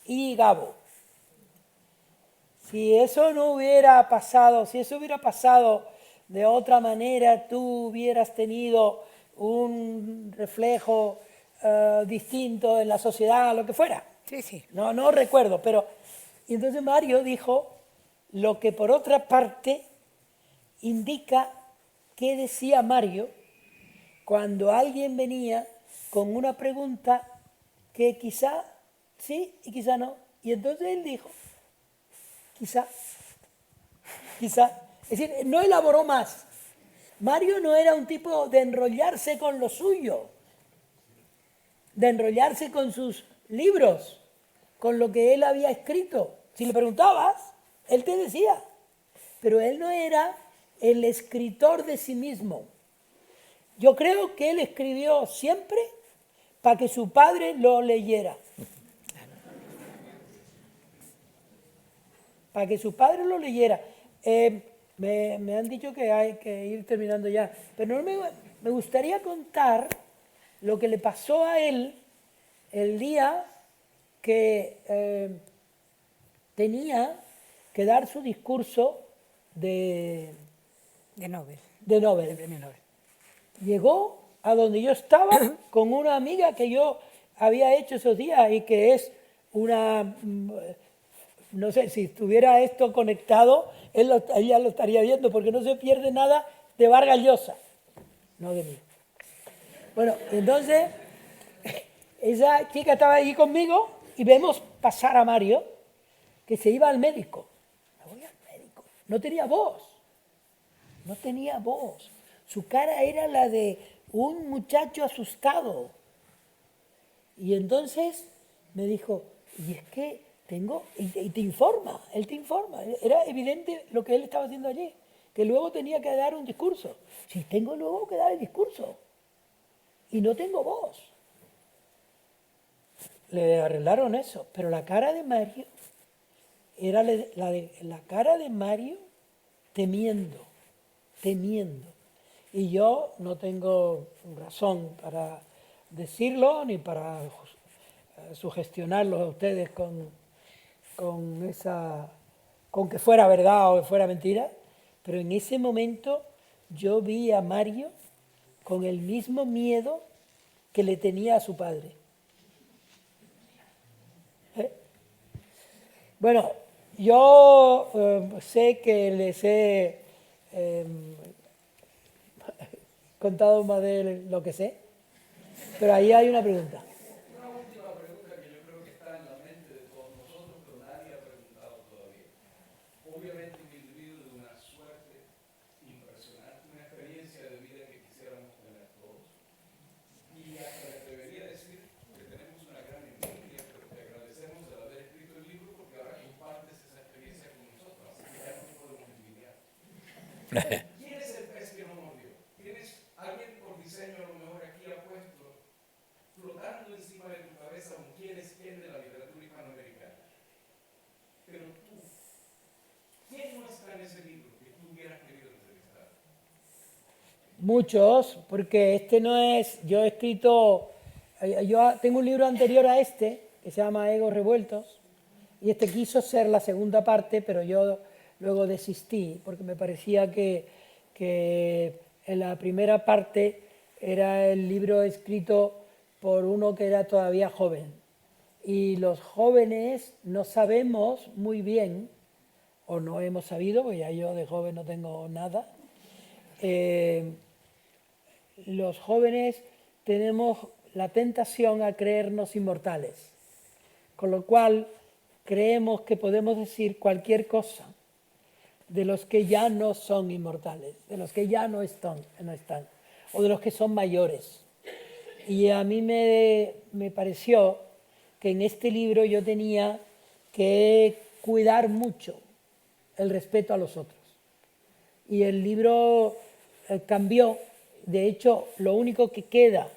y Gabo. Si eso no hubiera pasado, si eso hubiera pasado de otra manera, tú hubieras tenido un reflejo distinto en la sociedad, lo que fuera. Sí, sí. No recuerdo, pero... Y entonces Mario dijo lo que por otra parte indica qué decía Mario cuando alguien venía con una pregunta que quizá sí y quizá no. Y entonces él dijo, quizá. Es decir, no elaboró más. Mario no era un tipo de enrollarse con lo suyo, de enrollarse con sus libros, con lo que él había escrito. Si le preguntabas, él te decía. Pero él no era el escritor de sí mismo. Yo creo que él escribió siempre para que su padre lo leyera. Para que su padre lo leyera. Me han dicho que hay que ir terminando ya, pero me gustaría contar lo que le pasó a él el día que tenía que dar su discurso de Nobel. de Nobel. El premio Nobel. Llegó a donde yo estaba con una amiga que yo había hecho esos días y que es una... No sé, si estuviera esto conectado, ella lo estaría viendo, porque no se pierde nada de Vargas Llosa, no de mí. Bueno, entonces, esa chica estaba allí conmigo y vemos pasar a Mario, que se iba al médico. Me voy al médico. No tenía voz. No tenía voz. Su cara era la de un muchacho asustado. Y entonces me dijo, y es que tengo, y te informa, él te informa. Era evidente lo que él estaba haciendo allí, que luego tenía que dar un discurso. Si tengo luego que dar el discurso y no tengo voz. Le arreglaron eso, pero la cara de Mario era la cara de Mario temiendo. Y yo no tengo razón para decirlo ni para sugestionarlos a ustedes con que fuera verdad o que fuera mentira, pero en ese momento yo vi a Mario con el mismo miedo que le tenía a su padre. Bueno, yo sé que les he contado más de lo que sé, pero ahí hay una pregunta. Obviamente un individuo de una suerte impresionante, una experiencia de vida que quisiéramos tener todos. Y hasta me atrevería a decir que tenemos una gran envidia, pero te agradecemos de haber escrito el libro porque ahora compartes esa experiencia con nosotros, así que ya no te podemos envidiar. ¿Quién es el pez que no mordió? ¿Tienes alguien por diseño a lo mejor aquí ha puesto flotando encima de tu cabeza un quién es quién de la literatura hispanoamericana? Pero tú, ¿quién no está en ese libro que tú hubieras querido entrevistar? Muchos, porque este no es... Yo he escrito... Yo tengo un libro anterior a este, que se llama Egos Revueltos, y este quiso ser la segunda parte, pero yo luego desistí, porque me parecía que en la primera parte era el libro escrito por uno que era todavía joven. Y los jóvenes no sabemos muy bien, o no hemos sabido, porque ya yo de joven no tengo nada, los jóvenes tenemos la tentación a creernos inmortales, con lo cual creemos que podemos decir cualquier cosa de los que ya no son inmortales, de los que ya no están, o de los que son mayores. Y a mí me pareció que en este libro yo tenía que cuidar mucho el respeto a los otros. Y el libro cambió. De hecho, lo único que queda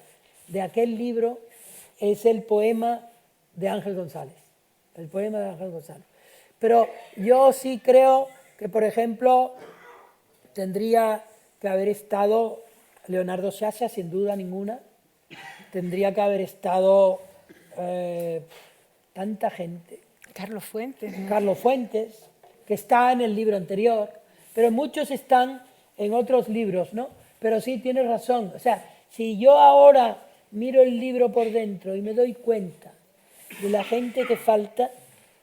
de aquel libro es el poema de Ángel González. El poema de Ángel González. Pero yo sí creo que, por ejemplo, tendría que haber estado Leonardo Sciascia, sin duda ninguna. Tendría que haber estado tanta gente. Carlos Fuentes. ¿no? Carlos Fuentes, que está en el libro anterior, pero muchos están en otros libros, ¿no? Pero sí, tienes razón. O sea, Si yo ahora miro el libro por dentro y me doy cuenta de la gente que falta,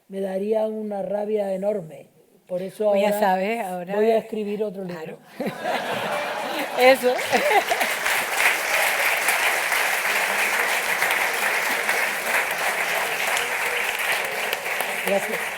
me daría una rabia enorme. Por eso Pues ahora, ya sabes, ahora voy a escribir otro libro. Eso. Gracias.